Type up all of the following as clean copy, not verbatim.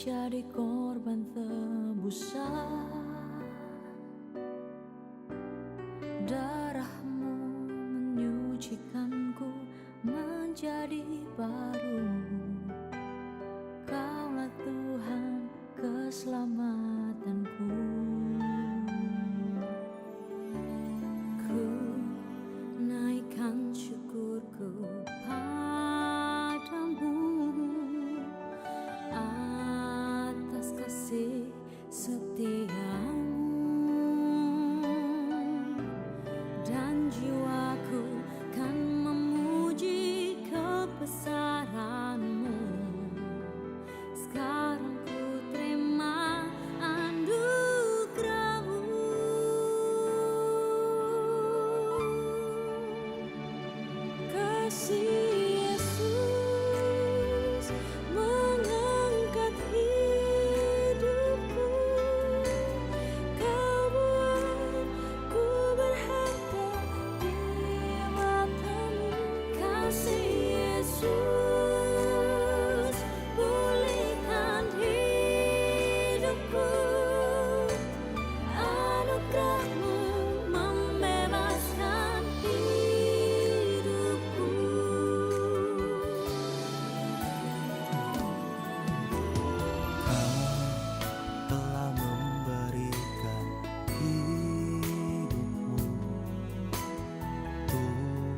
menjadi korban tebusan. Darahmu menyucikanku menjadi baru. Kaulah Tuhan keselamatanku. Ku naikkan syukurku padamu atas kasih setiamu, dan jiwaku kan memuji kebesaranmu. Sekarang ku terima anugerahmu. Kasih Yesus mengangkat hidupku. Kau buat ku berharga di matamu. Kasih Yesus pulihkan hidupku. Anugerahmu membebaskan hidupku. Telah memberikan hidupmu untuk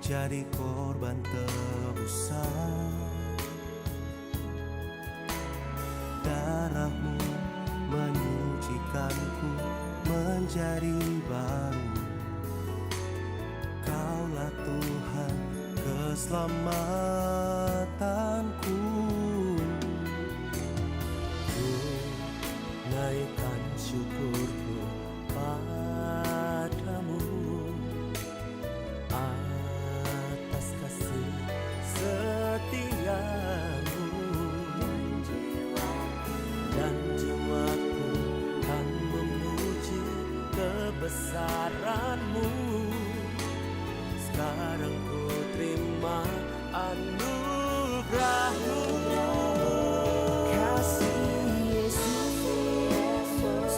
jadi korban tebusan. Darahmu menyucikanku menjadi baru. Kaulah Tuhan keselamatanku. Ku naikkan syukurku padamu atas kasih setiamu, dan jiwaku kan memuji kebesaranmu. Sekarang ku terima anugerahmu. Kasih Yesus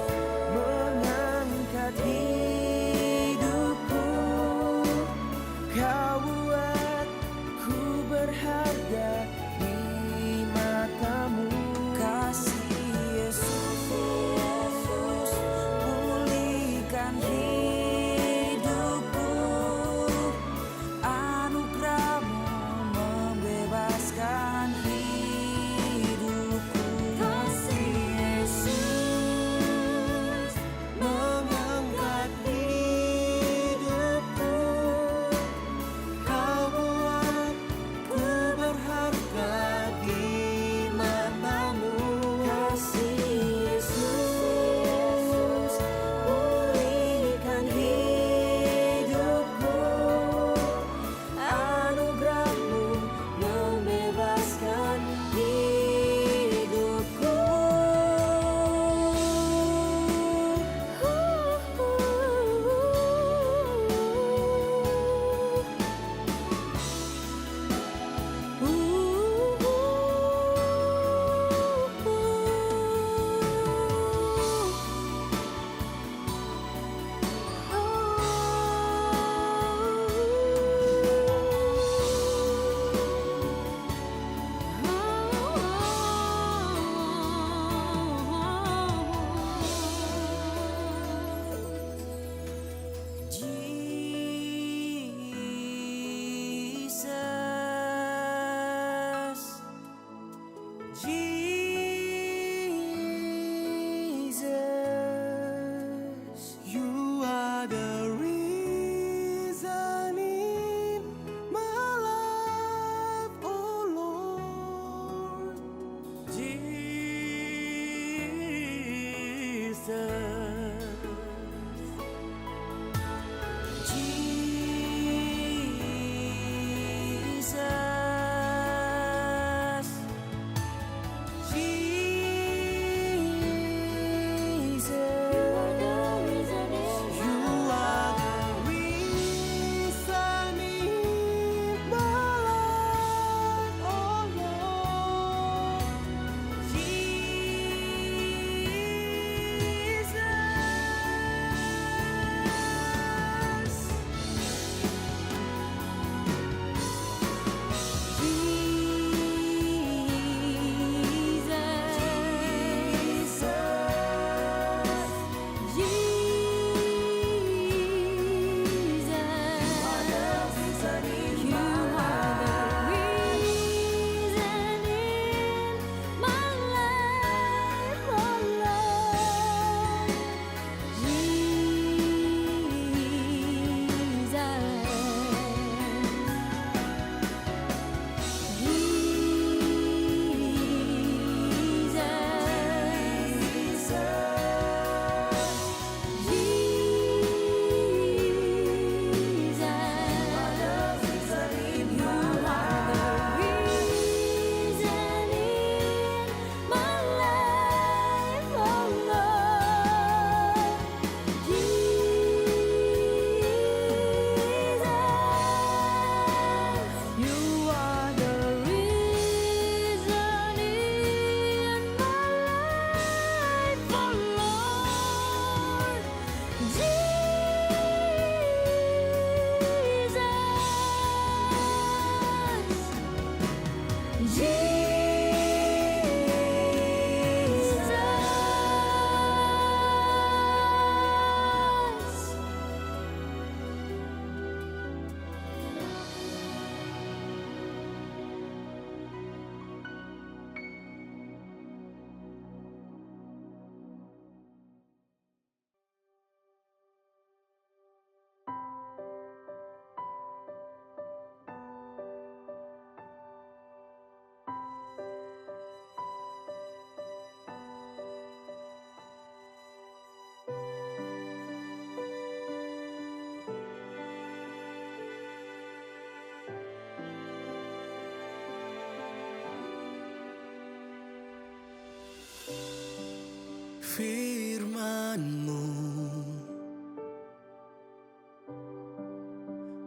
Firman-Mu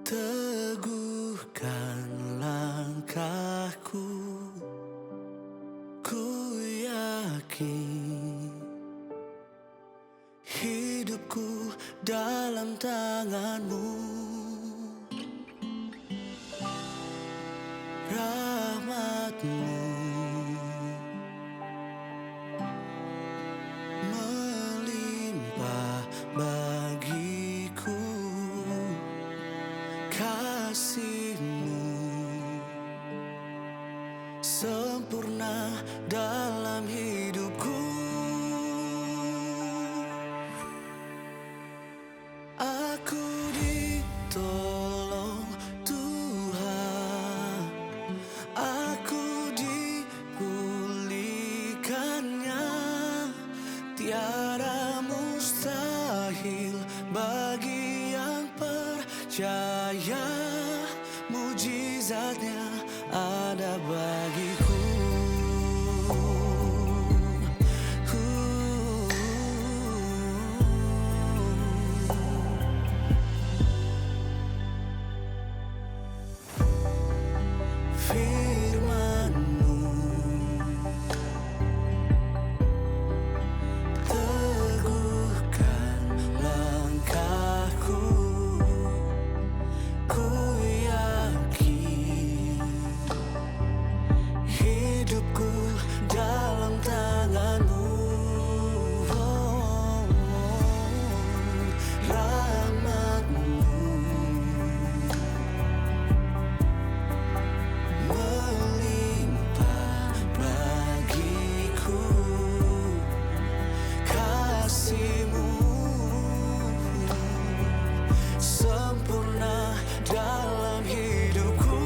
teguhkan langkahku, ku yakin hidupku dalam tangan-Mu. Rahmat-Mu melimpah bagiku, kasih-Mu sempurna dalam hidupku. Aku ditolong Tuhan, aku dipulihkannya, tiada mustahil bagi yang percaya, mujizatnya ada bagiku. Firman-Mu teguhkan langkahku, ku yakin hidupku dalam tangan-Mu. Rahmat-Mu melimpah bagiku, kasih-Mu sempurna dalam hidupku.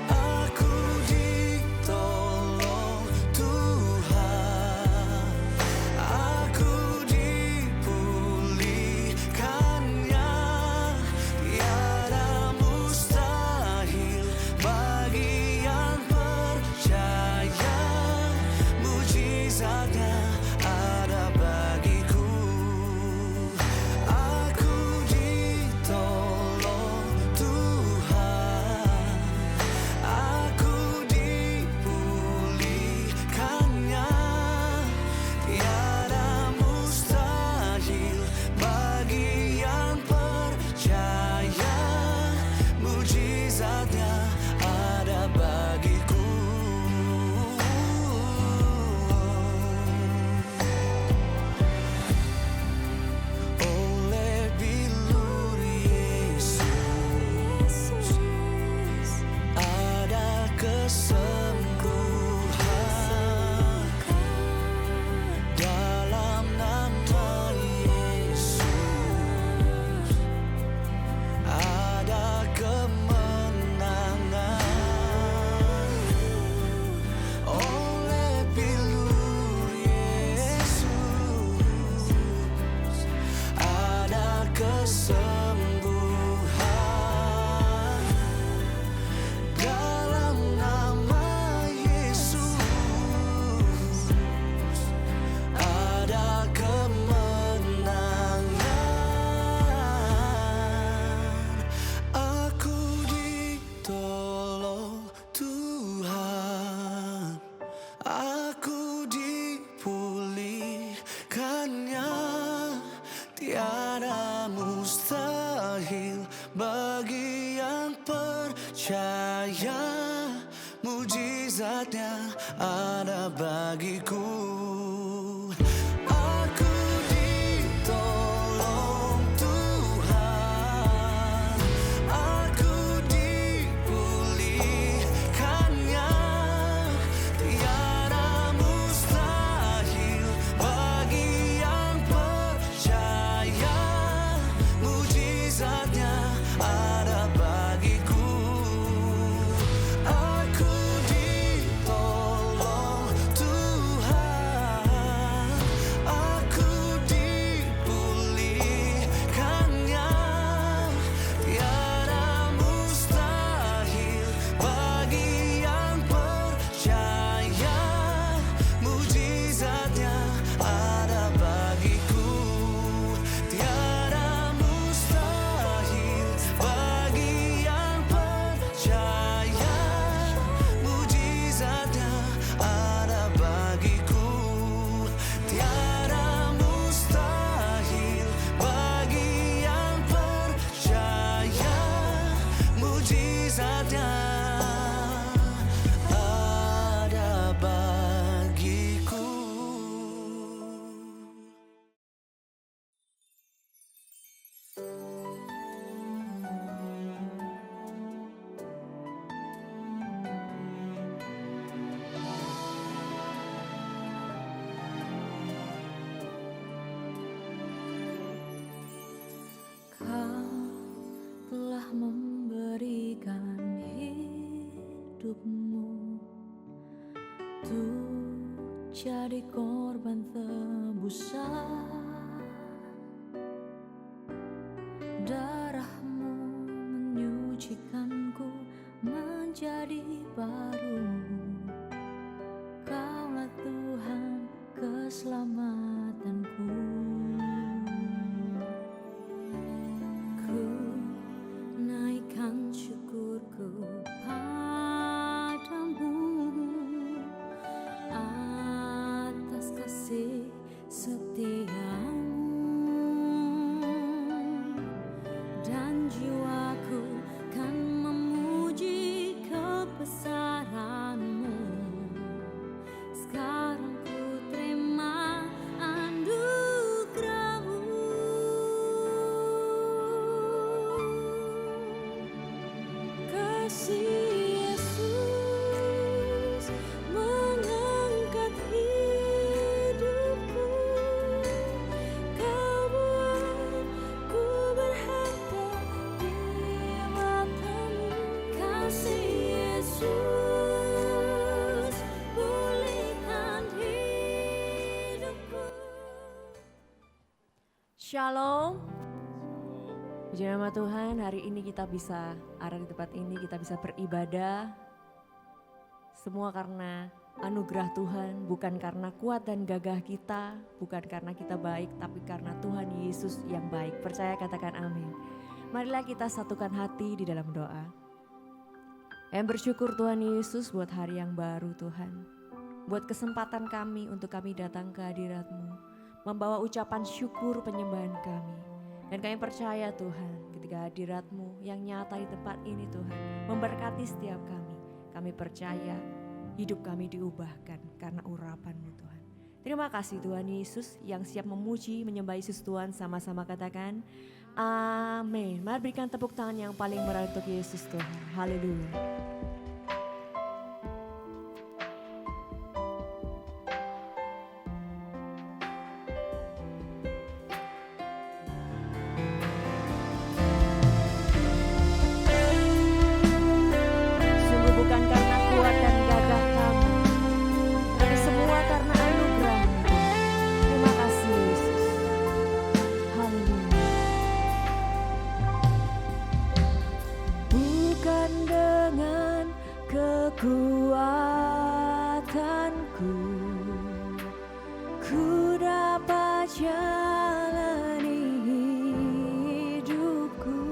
Aku ditolong Tuhan, aku dipulihkannya, tiada mustahil bagi yang percaya, mujizatnya ada bagiku. Aku ditolong Tuhan, aku dipulihkannya, tiada mustahil bagi yang percaya, mujizatnya ada bagiku. Oleh bilur Yesus ada kesembuhan, dalam nama Yesus ada kemenangan. Oleh bilur Yesus ada kesembuhan, dalam nama Yesus ada kemenangan. Aku ditolong Tuhan, aku dipulihkannya, tiada mustahil bagi yang percaya, mujizatnya ada bagiku. Aku ditolong Tuhan, aku dipulihkannya, tiada mustahil bagi yang percaya, mujizatnya ada bagiku. Aku ditolong Tuhan, menjadi korban tebusan. Darahmu menyucikanku menjadi baru. Kaulah Tuhan keselamatanku. Ku naikkan syukurku padamu atas kasih setiamu, dan jiwaku kan memuji kebesaranmu. Sekarang ku terima anugerahmu. Kasih Yesus mengangkat hidupku. Kau buat ku berharga di matamu. Kasih Yesus pulihkan hidupku. Shalom. Puji nama Tuhan, hari ini kita bisa ada di tempat ini, kita bisa beribadah. Semua karena anugerah Tuhan, bukan karena kuat dan gagah kita, bukan karena kita baik, tapi karena Tuhan Yesus yang baik. Percaya, katakan amin. Marilah kita satukan hati di dalam doa. Yang bersyukur Tuhan Yesus buat hari yang baru Tuhan. Buat kesempatan kami untuk kami datang ke hadirat-Mu, membawa ucapan syukur penyembahan kami. Dan kami percaya Tuhan, ketika hadirat-Mu yang nyata di tempat ini Tuhan, memberkati setiap kami. Kami percaya hidup kami diubahkan karena urapan-Mu Tuhan. Terima kasih Tuhan Yesus yang siap memuji, menyembah Yesus Tuhan. Sama-sama katakan amin. Mari berikan tepuk tangan yang paling meriah untuk Yesus Tuhan. Haleluya. Sungguh bukan karena kuat dan gagah kami, tapi semua karena anugerah-Mu. Terima kasih Yesus. Haleluya. Bukan dengan kekuatanku ku dapat jalani hidupku,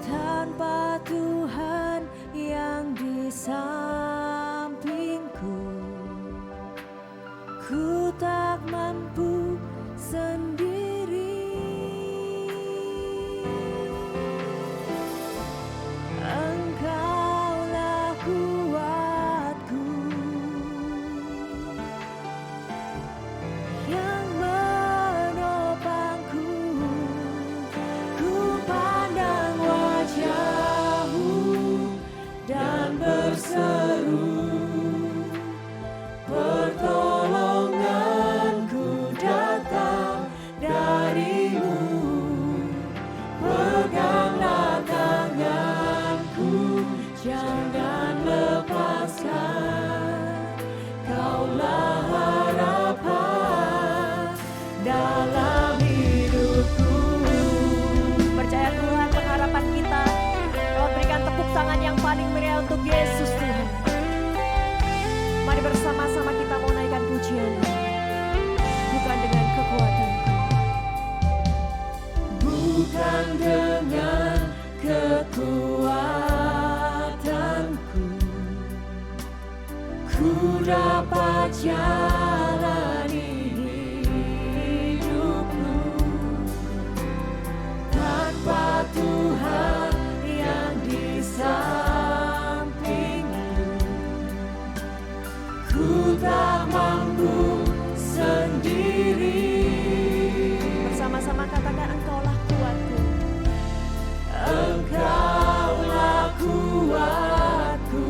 tanpa Tuhan yang di sampingku ku tak mampu sendiri. Engkaulah kuatku yang menopangku. Ku pandang wajah-Mu dan berseru, pertolonganku datang dari-Mu. Peganglah tanganku, jangan lepaskan. Kaulah harapan dalam hidupku. Percaya Tuhan, pengharapan kita. Lewat berikan tepuk tangan yang paling meriah untuk Yesus Tuhan. Mari bersama-sama kita mau naikkan pujian. Bukan dengan kekuatanku, Bukan dengan kekuatanku ku dapat jalani hidupku, tanpa Tuhan yang di sampingku ku tak mampu sendiri. bersama-sama katakan Engkaulah kuatku. Engkaulah kuatku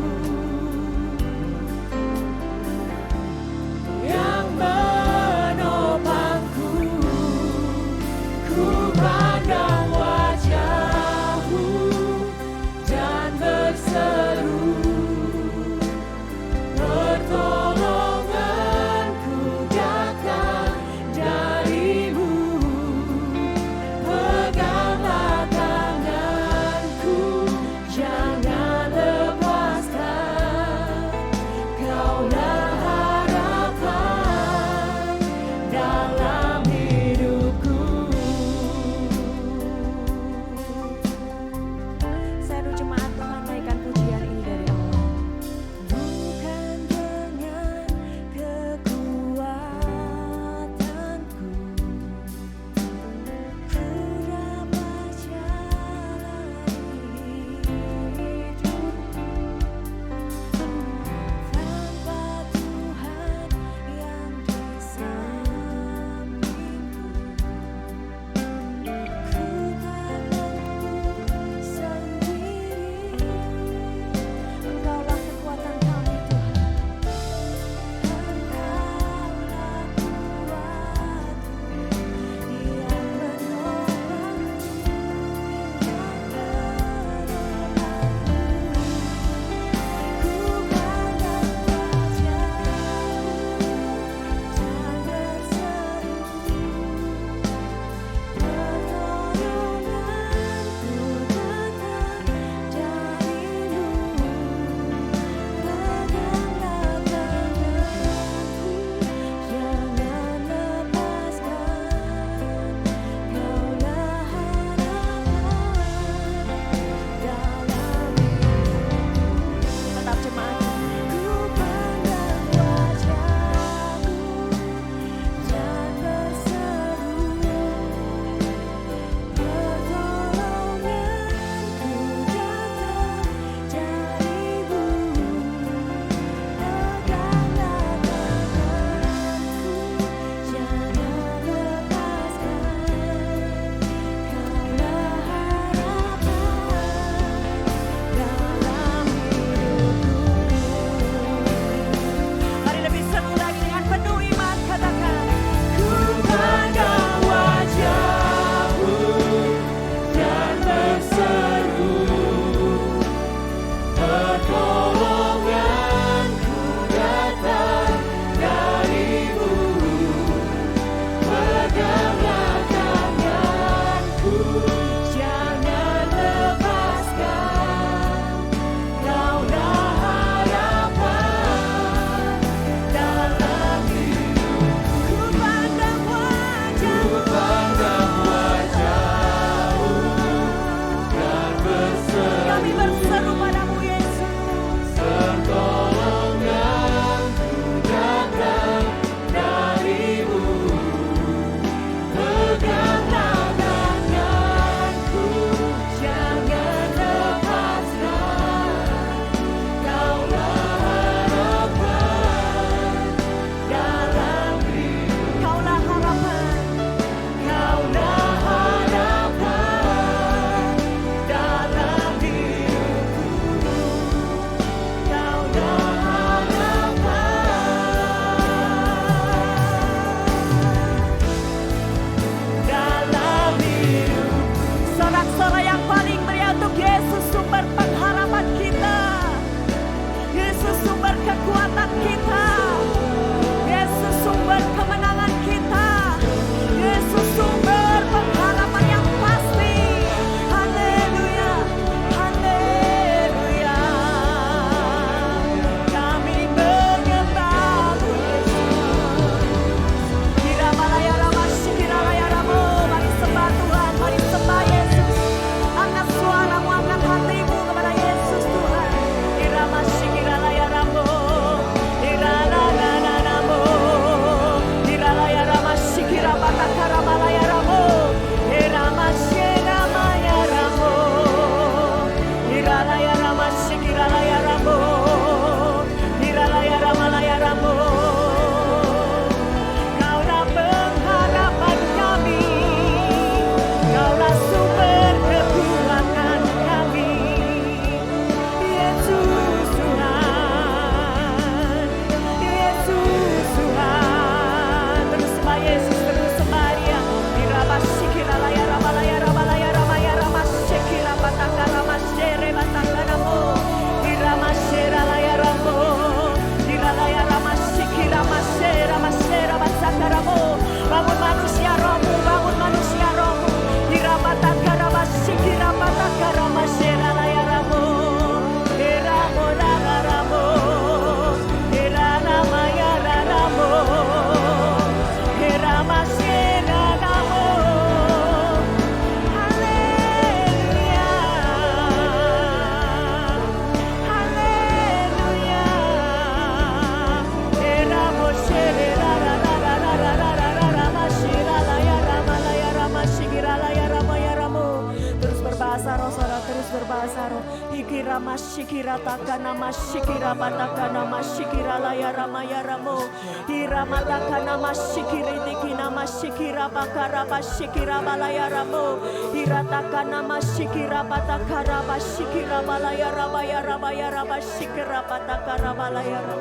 Hikira masikira takana masikira batakana masikira layara mayaramo. Hiramataka masikiri dikina masikira bakara basikira balayaramo. Hiratakana masikira batakara basikira balayara bayara bayara basikira batakara balayara.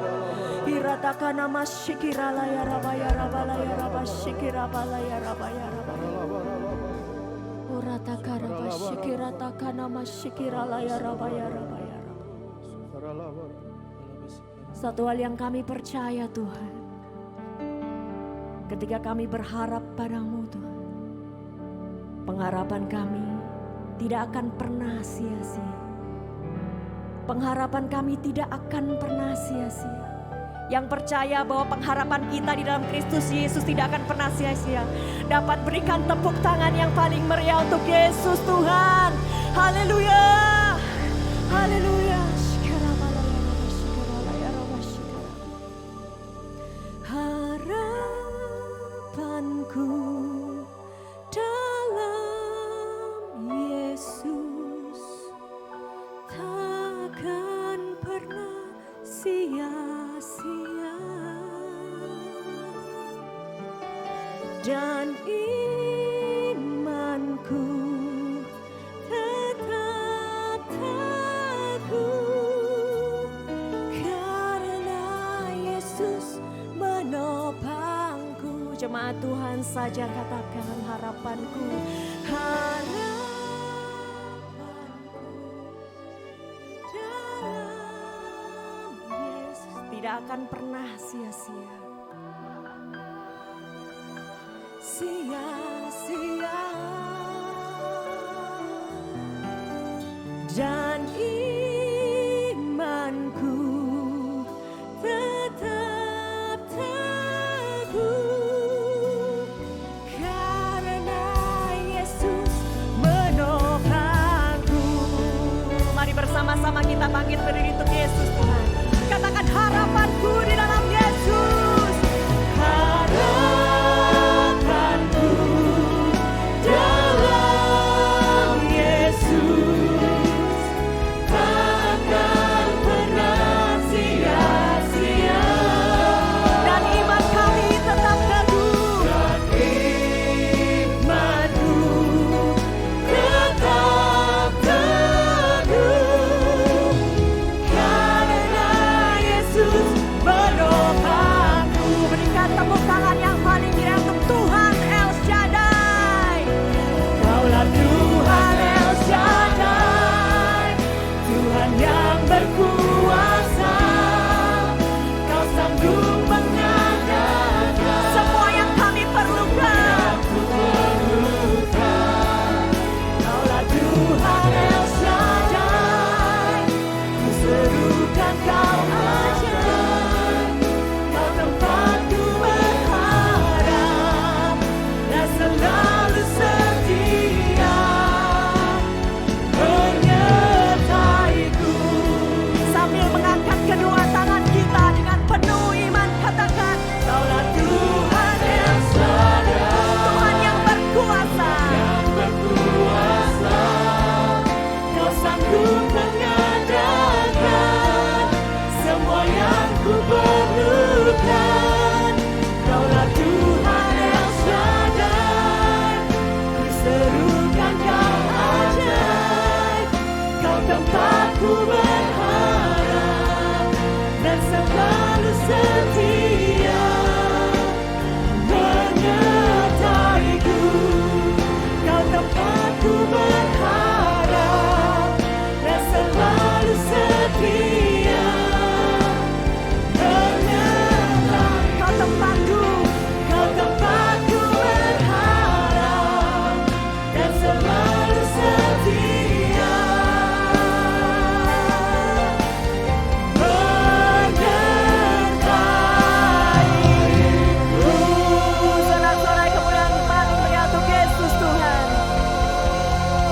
Hiratakana masikira layara bayara balayara basikira balayara bayara. Uratakara basikira takana masikira layara bayara bayara. Satu hal yang kami percaya Tuhan, ketika kami berharap padamu Tuhan, pengharapan kami tidak akan pernah sia-sia. Pengharapan kami tidak akan pernah sia-sia. Yang percaya bahwa pengharapan kita di dalam Kristus Yesus tidak akan pernah sia-sia, dapat berikan tepuk tangan yang paling meriah untuk Yesus Tuhan. Haleluya, haleluya. Harapanku dalam Yesus takkan pernah sia-sia, dan imanku tetap teguh karena Yesus menopangku. Jemaat Tuhan saja katakan harapanku, harapanku dalam Yesus tidak akan pernah sia-sia. Sia-sia, dan imanku tetap teguh karena Yesus menopangku. Mari bersama-sama kita bangkit berdiri untuk Yesus Tuhan. Katakan harapanku di dalam Yesus. Harapanku dalam Yesus takkan pernah sia-sia, dan iman kami tetap teguh. Dan imanku tetap teguh karena Yesus menopangku. Berikan tepuk tangan yang paling meriah untuk Tuhan El Shaddai. Kaulah Tuhan El Shaddai, Tuhan yang berkuasa. Kau sanggup mengadakan semua yang kami perlukan. Kaulah Tuhan El Shaddai, ku serukan Kau ajaib. Kau tempatku berharap dan selalu setia menyertaiku. Sambil mengangkat kedua tangan kita dengan penuh iman, katakan Kaulah Tuhan El Shaddai, Tuhan yang berkuasa. Kau sanggup mengadakan semua yang ku perlukan. Kaulah Tuhan El Shaddai, ku serukan Kau ajaib. Kau tempatku berharap dan selalu setia menyertaiku. Kau tempatku berharap dan selalu setia menyertai. Kau tempatku berharap dan selalu setia menyertaiku. Saudara-saudara, kemuliaan paling meriah untuk Yesus Tuhan.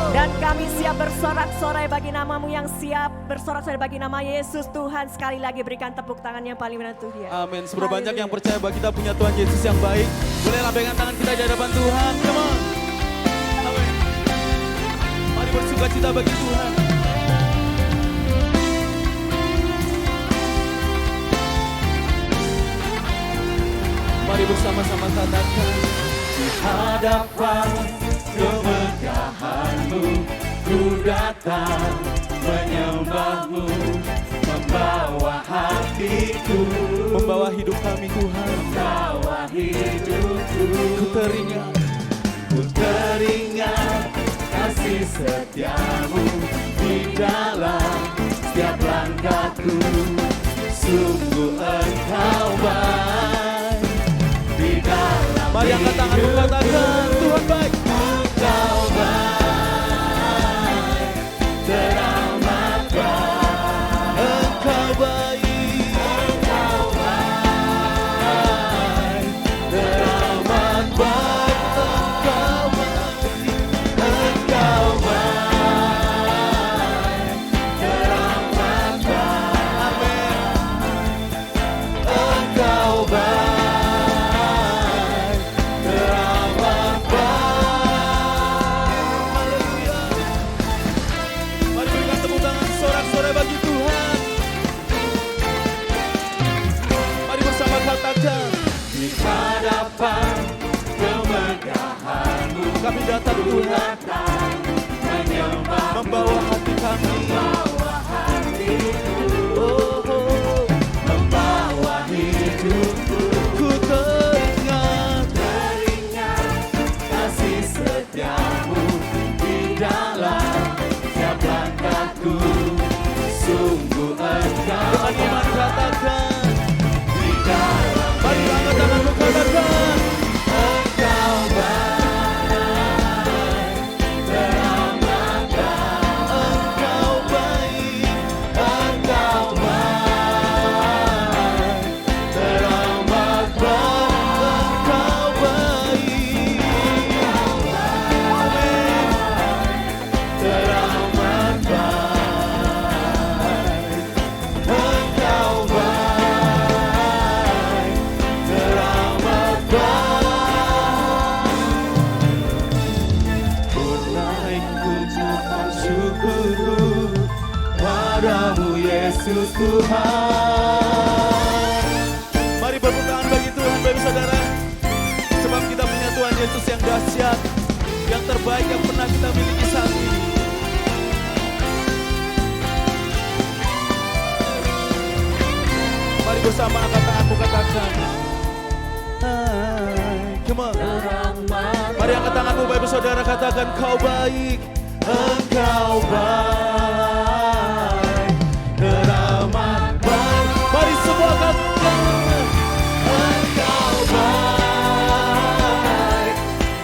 Dan kami siap bersorak-sorai bagi namamu, yang siap bersorak-sorai bagi nama Yesus Tuhan. Sekali lagi berikan tepuk tangan yang paling meriah untuk Dia. Amin. Seberapa banyak yang percaya bahwa kita punya Tuhan Yesus yang baik. Boleh lambaikan tangan kita di hadapan Tuhan. Come on. Amin. Mari bersuka cita bagi Tuhan. Mari bersama-sama katakan. Di hadapan kemegahan-Mu ku datang menyembah-Mu, membawa hatiku, Membawa hidup kami Tuhan. membawa hidupku. Ku Teringat kasih setia-Mu di dalam setiap langkahku. Sungguh Engkau baik di dalam Mari angkat tanganmu katakan, Tuhan baik. Engkau baik, teramat baik. Engkau baik. Engkau baik, teramat baik. Engkau baik, teramat baik. Engkau baik, teramat baik. Haleluya. Mari berikan tepuk tangan sorak-sorai bagi Tuhan. Mari bersama katakan. Di hadapan kemegahan-Mu Kami datang Tuhan, menyembah, membawa hati kami. membawa hatiku, Oh, oh. membawa hidupku. Ku teringat Kasih setia-Mu di dalam setiap langkahku. Sungguh Engkau dengan iman katakan. di dalam Mari angkat tanganmu katakan. Engkau baik, teramat baik. Engkau baik. Engkau baik, teramat baik. Engkau baik. Teramat baik. Engkau baik, teramat baik. Ku naik ucapan syukurku padamu Yesus Tuhan. Mari bertepuk tangan bagi Tuhan, Bapak Saudara. Sebab kita punya Tuhan Yesus yang dahsyat, yang terbaik yang pernah kita miliki saat ini. Mari bersama angkat tanganmu katakan. Come on. Mari angkat tanganmu Bapak Saudara katakan, Kau baik. Engkau baik, teramat baik. Mari semua katakan. Engkau baik,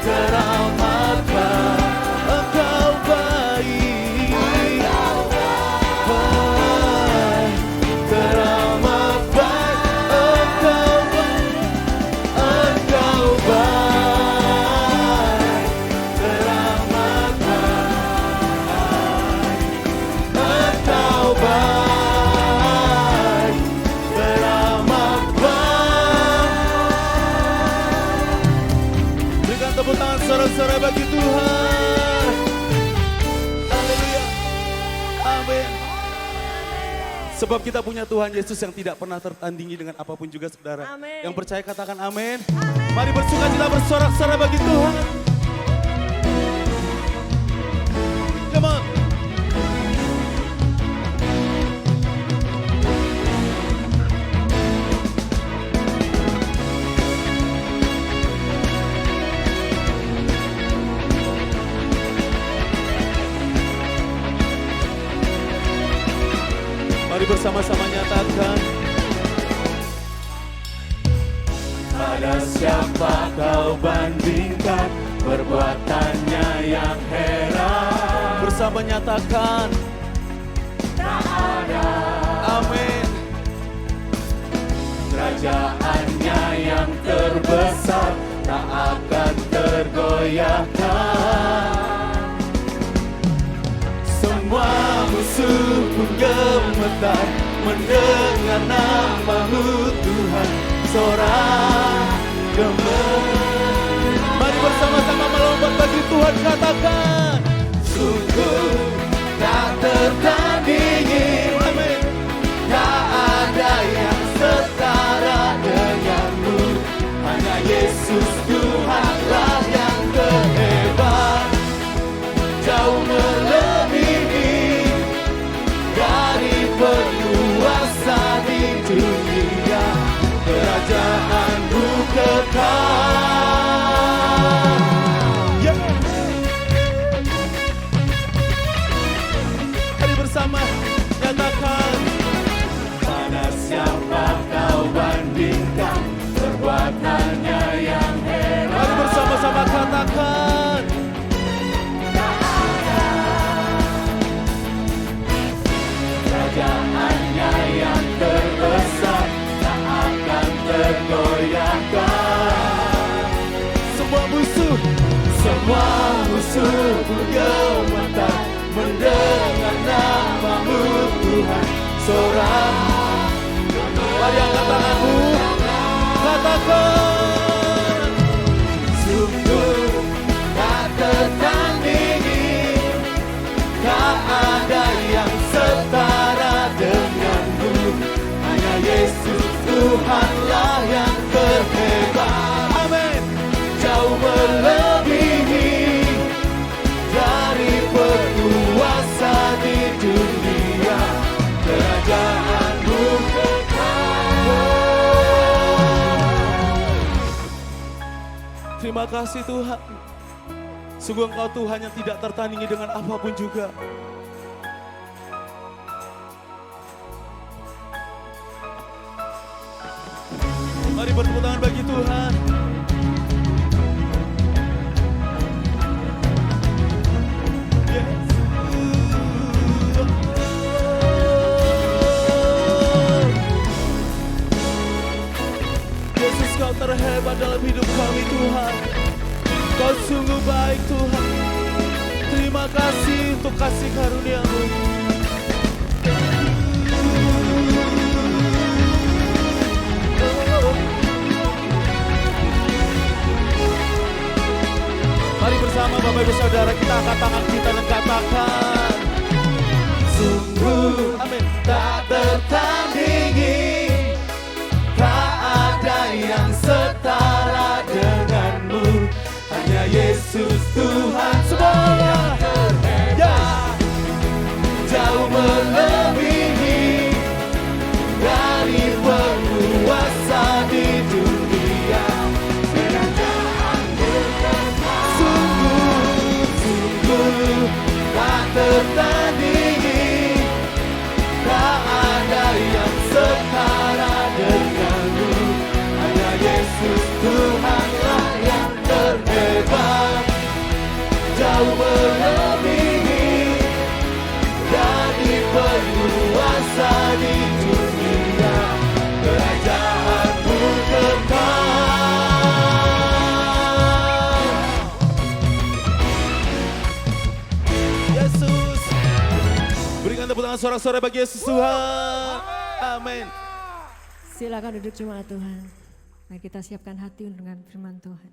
teramat baik. Engkau baik. Engkau baik, teramat baik. Engkau baik. Engkau baik, teramat baik. Engkau baik, teramat baik. Berikan tepuk tangan sorak-sorai bagi Tuhan. Haleluya. Amin. Sebab kita punya Tuhan Yesus yang tidak pernah tertandingi dengan apapun juga saudara. Amin. Yang percaya katakan amin. Mari bersukacita bersorak-sorai bagi Tuhan. Come on. Mari bersama-sama nyatakan. Pada siapa kau bandingkan perbuatannya yang heran? Bersama nyatakan. Tak ada Amin. kerajaannya yang terbesar, tak akan tergoyahkan. Semua musuh pun gemetar mendengar nama-Mu Tuhan. Sorak gemetar. Mari bersama-sama melompat bagi Tuhan katakan. Sungguh tak tertandingi. Amin. Tak ada yang setara denganmu. Yesus Tuhanlah yang terhebat, jauh melebihi dari penguasa di dunia. Kerajaanmu kekal. Yeah. Mari bersama nyatakan. Pada siapa kau bandingkan perbuatannya yang hebat? Mari bersama-sama katakan. Kerajaannya yang terbesar tak akan tergoyahkan. Semua musuh pun gemetar mendengar nama-Mu Tuhan. Seorang, mari angkat tanganmu. Katakan. sungguh tak tertandingi, tak ada yang setara denganmu. Hanya Yesus Tuhanlah yang terhebat. Amin. Jauh melebihi dari penguasa di dunia. Kerajaan-Mu kekal. Terima kasih Tuhan. Sungguh Engkau Tuhan yang tidak tertandingi dengan apapun juga. Mari bertepuk tangan bagi Tuhan. Yes. Yesus, Kau terhebat dalam hidup kami Tuhan. Kau sungguh baik Tuhan. Terima kasih untuk kasih karunia-Mu. Mari bersama Bapak Ibu Saudara kita angkat tangan kita dan katakan. Sungguh Amin. tak tertandingi, tak ada yang setara denganmu. Hanya Yesus Tuhan Semuanya. terhebat, jauh melebihi dari penguasa di dunia. Kerajaan-Mu kekal. Sungguh tak tertandingi, tak ada yang setara denganmu. Hanya Yesus Tuhanlah yang terhebat, jauh melebihi dari penguasa di dunia. Kerajaan-Mu kekal. Yesus. Berikan tepuk tangan sorak-sorai bagi Yesus Tuhan. Amin. Silakan duduk jemaat Tuhan. Mari kita siapkan hati dengan firman Tuhan.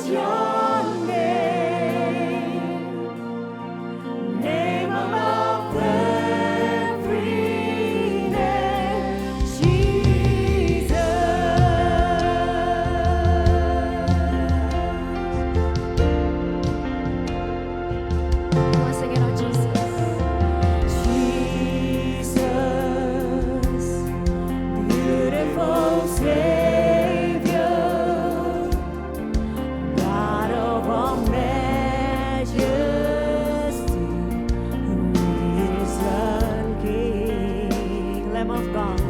your name, name above every name, Jesus. Come on, sing it out, Jesus. Jesus, beautiful Savior, God of all majesty, risen King, Lamb of God,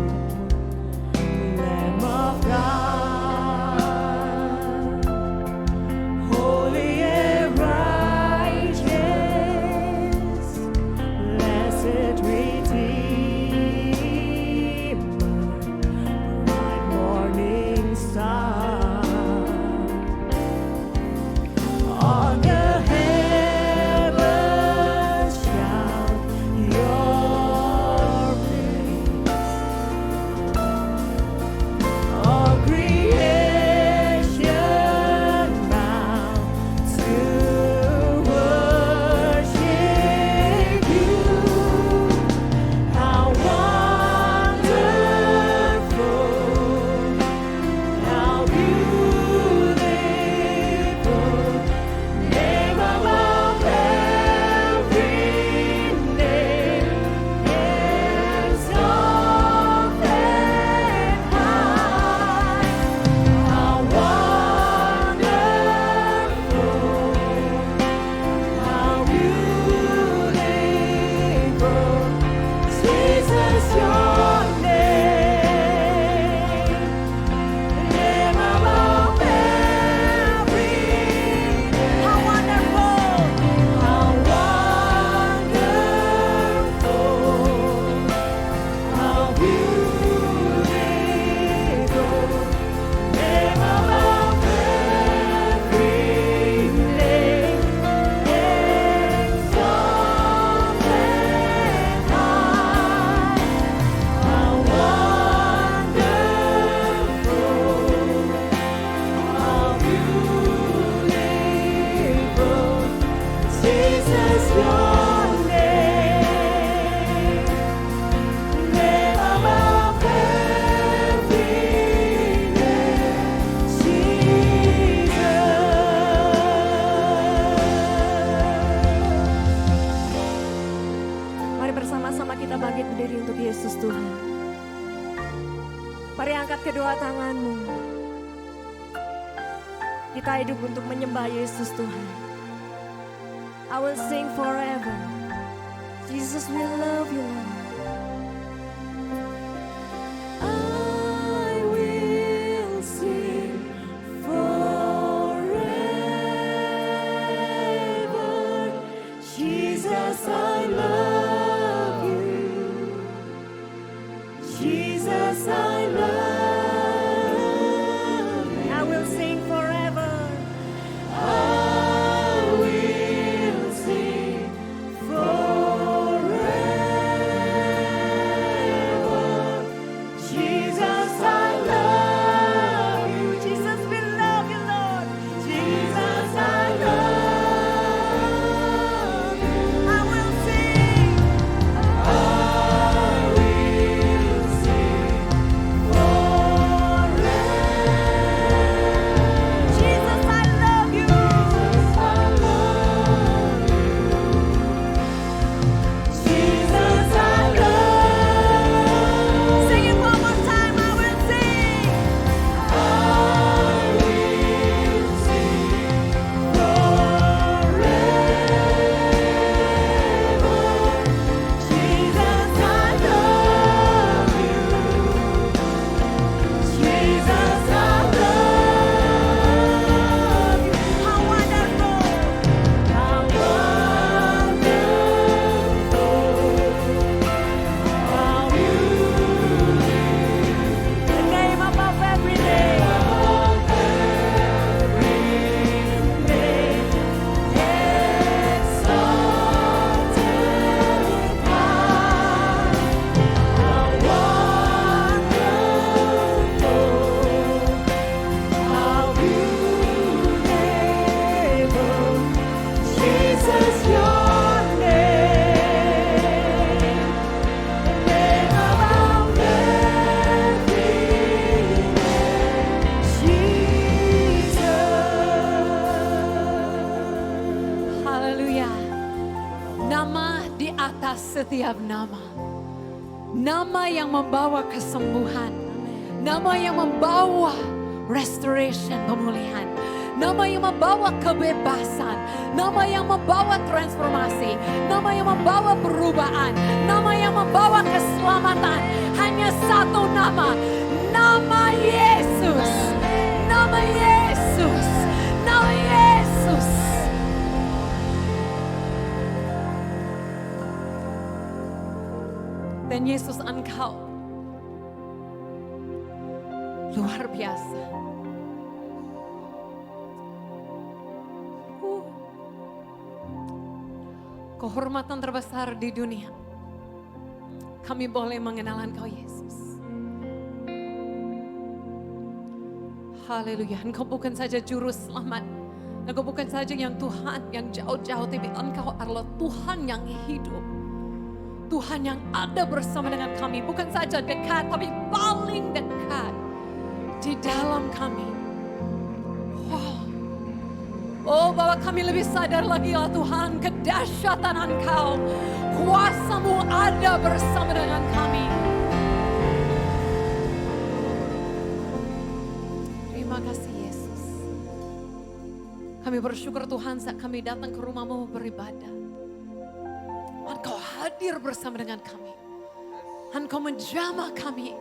Lamb of God, holy and righteous, blessed Redeemer, bright morning star. On the heavens shout your praise. All creation bow to worship you. How wonderful, how beautiful, name above every name, exalted high. How wonderful, how beautiful, Jesus, your name, name above every name. How wonderful, how beautiful, name above every name, exalted high. How wonderful, how beautiful, Jesus, your name, name above every name, Jesus. Mari bersama-sama kita bangkit berdiri untuk Yesus Tuhan. Mari angkat kedua tanganmu. Kita hidup untuk menyembah Yesus Tuhan. I will sing forever. Jesus, we love you, Lord. I will sing forever. Jesus, I love you. Jesus, I love you. I will sing forever. I will sing forever. atas setiap nama. Nama yang membawa kesembuhan. Nama yang membawa restoration, pemulihan. Nama yang membawa kebebasan. Nama yang membawa transformasi. Nama yang membawa perubahan. Nama yang membawa keselamatan. Hanya satu nama. Nama Yesus. Nama Yesus. Nama Yesus. Dan Yesus, Engkau luar biasa. Kehormatan terbesar di dunia. Kami boleh mengenal Engkau, Yesus. Haleluya. Engkau bukan saja juru selamat. Engkau bukan saja yang Tuhan yang jauh-jauh, tapi Engkau adalah Tuhan yang hidup. Tuhan yang ada bersama dengan kami. Bukan saja dekat, tapi paling dekat di dalam kami. Wow. Oh, bahwa kami lebih sadar lagi ya Tuhan, kedahsyatan Engkau. Kuasa-Mu ada bersama dengan kami. Terima kasih Yesus. Kami bersyukur Tuhan saat kami datang ke rumah-Mu beribadah. Engkau hadir bersama dengan kami. Engkau menjamah kami.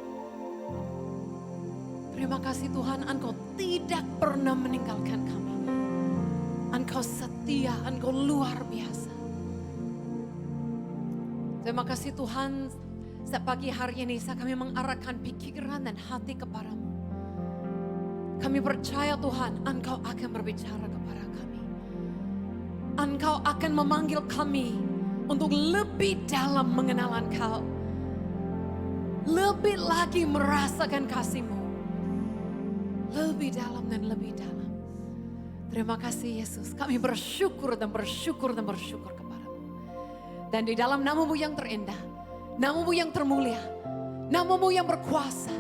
Terima kasih Tuhan, Engkau tidak pernah meninggalkan kami. Engkau setia, Engkau luar biasa. Terima kasih Tuhan, saat pagi hari ini saat kami mengarahkan pikiran dan hati kepadamu. Kami percaya Tuhan, Engkau akan berbicara kepada kami. Engkau akan memanggil kami untuk lebih dalam mengenal Engkau. Lebih lagi merasakan kasih-Mu. Lebih dalam dan lebih dalam. Terima kasih Yesus. Kami bersyukur dan bersyukur dan bersyukur kepada-Mu. Dan di dalam nama-Mu yang terindah, nama-Mu yang termulia, nama-Mu yang berkuasa.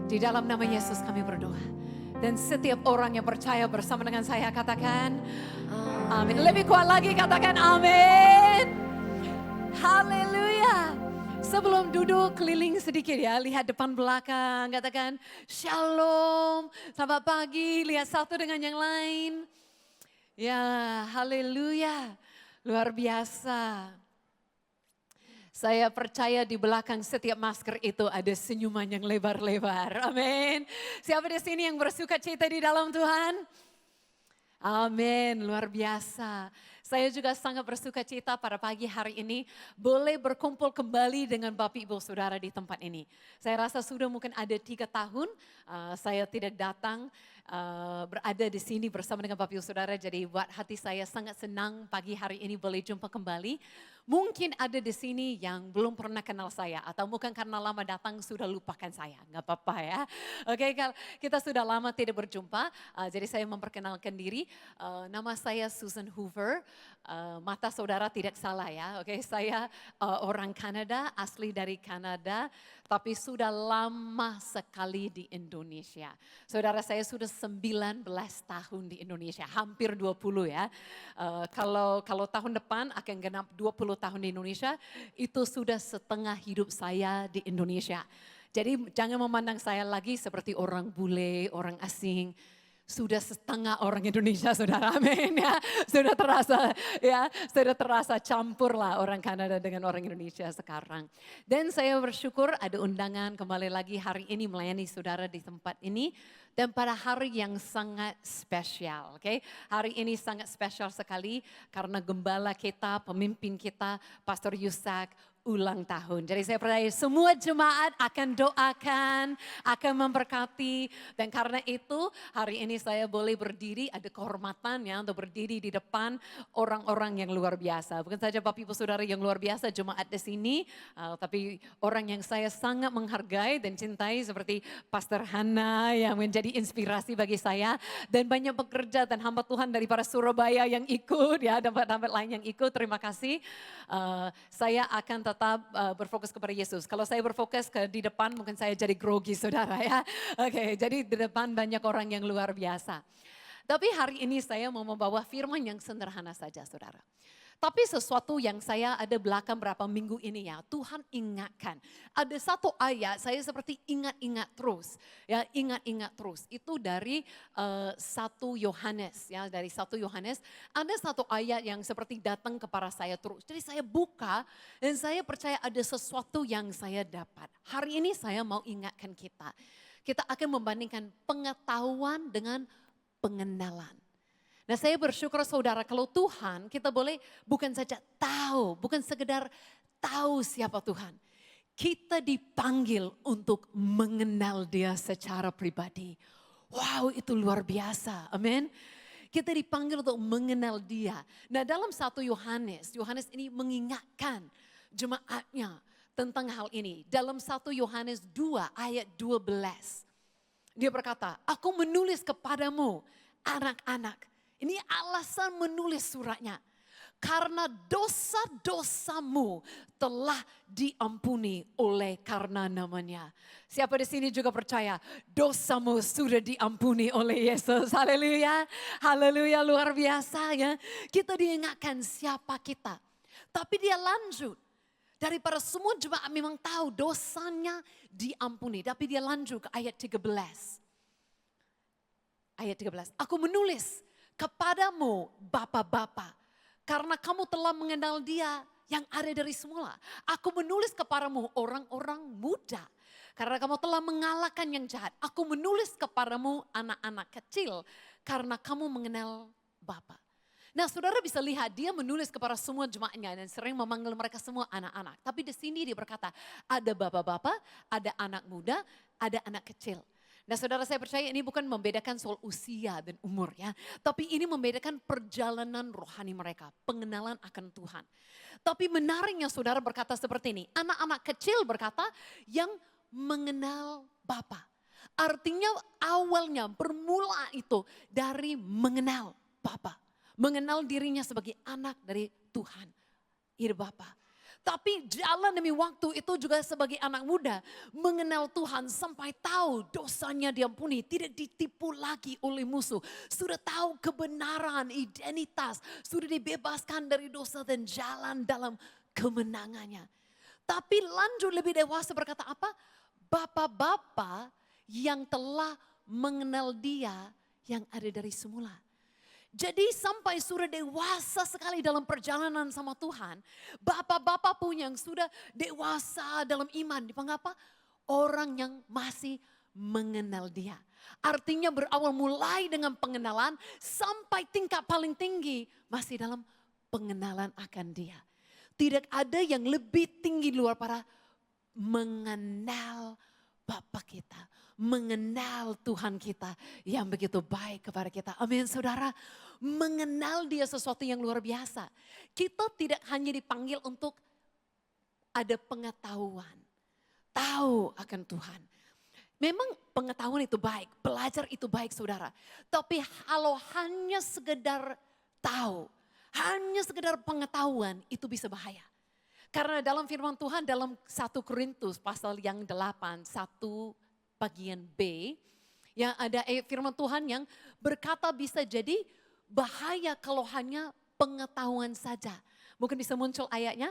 Di dalam nama Yesus kami berdoa. Dan setiap orang yang percaya bersama dengan saya katakan amin. Lebih kuat lagi katakan amin. Haleluya. Sebelum duduk keliling sedikit ya, lihat depan belakang, katakan shalom, selamat pagi, lihat satu dengan yang lain. Ya, haleluya, luar biasa. Saya percaya di belakang setiap masker itu ada senyuman yang lebar-lebar, amin. Siapa di sini yang bersuka cita di dalam Tuhan? Amin, luar biasa. Saya juga sangat bersuka cita pada pagi hari ini boleh berkumpul kembali dengan Bapak Ibu Saudara di tempat ini. Saya rasa sudah mungkin ada 3 tahun saya tidak datang berada di sini bersama dengan Bapak Ibu Saudara. Jadi buat hati saya sangat senang pagi hari ini boleh jumpa kembali. Mungkin ada di sini yang belum pernah kenal saya atau mungkin karena lama datang sudah lupakan saya. Nggak apa-apa ya. Oke, kita sudah lama tidak berjumpa. Jadi saya memperkenalkan diri. Nama saya Susan Hoover. Mata saudara tidak salah ya. Oke, saya orang Kanada, asli dari Kanada. Tapi sudah lama sekali di Indonesia. Saudara saya sudah 19 tahun di Indonesia. Hampir 20 ya. Kalau tahun depan akan genap 20 tahun di Indonesia, itu sudah setengah hidup saya di Indonesia. Jadi jangan memandang saya lagi seperti orang bule, orang asing. Sudah setengah orang Indonesia, saudara, amin ya. Sudah terasa campur lah orang Kanada dengan orang Indonesia sekarang. Dan saya bersyukur ada undangan kembali lagi hari ini melayani saudara di tempat ini. Dan pada hari yang sangat spesial, oke? Hari ini sangat spesial sekali karena gembala kita, pemimpin kita, Pastor Yusak, ulang tahun. Jadi saya percaya semua jemaat akan doakan, akan memberkati. Dan karena itu hari ini saya boleh berdiri, ada kehormatan ya untuk berdiri di depan orang-orang yang luar biasa. Bukan saja Bapak Ibu Saudara yang luar biasa jemaat di sini, tapi orang yang saya sangat menghargai dan cintai seperti Pastor Hana yang menjadi inspirasi bagi saya. Dan banyak pekerja dan hamba Tuhan dari para Surabaya yang ikut ya, dan tempat-tempat lain yang ikut. Terima kasih. Saya akan tetap berfokus kepada Yesus. Kalau saya berfokus di depan mungkin saya jadi grogi saudara ya. Oke, jadi di depan banyak orang yang luar biasa. Tapi hari ini saya mau membawa firman yang sederhana saja saudara. Tapi sesuatu yang saya ada belakang berapa minggu ini ya, Tuhan ingatkan. Ada satu ayat saya seperti ingat-ingat terus. Ya, ingat-ingat terus. Itu dari 1 Yohanes ya, dari 1 Yohanes. Ada satu ayat yang seperti datang kepada saya terus. Jadi saya buka dan saya percaya ada sesuatu yang saya dapat. Hari ini saya mau ingatkan kita. Kita akan membandingkan pengetahuan dengan pengenalan. Nah, saya bersyukur saudara, kalau Tuhan kita boleh bukan saja tahu, bukan sekedar tahu siapa Tuhan. Kita dipanggil untuk mengenal Dia secara pribadi. Wow, itu luar biasa. Amin. Kita dipanggil untuk mengenal Dia. Nah, dalam 1 Yohanes, Yohanes ini mengingatkan jemaatnya tentang hal ini. Dalam 1 Yohanes 2 ayat 12. Dia berkata, aku menulis kepadamu anak-anak. Ini alasan menulis suratnya. Karena dosa-dosamu telah diampuni oleh karena namanya. Siapa di sini juga percaya dosamu sudah diampuni oleh Yesus. Haleluya. Haleluya, luar biasa ya. Kita diingatkan siapa kita. Tapi dia lanjut. Daripada semua jemaat memang tahu dosanya diampuni. Tapi dia lanjut ke ayat 13. Ayat 13. Aku menulis kepadamu Bapa-Bapa, karena kamu telah mengenal Dia yang ada dari semula. Aku menulis kepadamu orang-orang muda, karena kamu telah mengalahkan yang jahat. Aku menulis kepadamu anak-anak kecil, karena kamu mengenal Bapa. Nah, saudara bisa lihat dia menulis kepada semua jemaatnya dan sering memanggil mereka semua anak-anak. Tapi di sini dia berkata, ada bapak-bapak, ada anak muda, ada anak kecil. Nah, saudara, saya percaya ini bukan membedakan soal usia dan umur ya. Tapi ini membedakan perjalanan rohani mereka, pengenalan akan Tuhan. Tapi menariknya saudara berkata seperti ini, anak-anak kecil berkata yang mengenal Bapa. Artinya awalnya bermula itu dari mengenal Bapa. Mengenal dirinya sebagai anak dari Tuhan, Ida Bapa. Tapi jalan demi waktu itu juga sebagai anak muda mengenal Tuhan sampai tahu dosanya diampuni, tidak ditipu lagi oleh musuh. Sudah tahu kebenaran, identitas, sudah dibebaskan dari dosa dan jalan dalam kemenangannya. Tapi lanjut lebih dewasa berkata apa? Bapa-bapa yang telah mengenal Dia yang ada dari semula. Jadi sampai sudah dewasa sekali dalam perjalanan sama Tuhan. Bapak-bapak pun yang sudah dewasa dalam iman. Dipanggil apa? Orang yang masih mengenal Dia. Artinya berawal mulai dengan pengenalan sampai tingkat paling tinggi. Masih dalam pengenalan akan Dia. Tidak ada yang lebih tinggi luar para mengenal Bapa kita. Mengenal Tuhan kita yang begitu baik kepada kita. Amin saudara. Mengenal Dia sesuatu yang luar biasa. Kita tidak hanya dipanggil untuk ada pengetahuan. Tahu akan Tuhan. Memang pengetahuan itu baik. Belajar itu baik saudara. Tapi kalau hanya sekedar tahu. Hanya sekedar pengetahuan itu bisa bahaya. Karena dalam firman Tuhan dalam 1 Korintus pasal yang 8. 1 bagian B, yang ada firman Tuhan yang berkata bisa jadi bahaya kalau hanya pengetahuan saja. Mungkin bisa muncul ayatnya,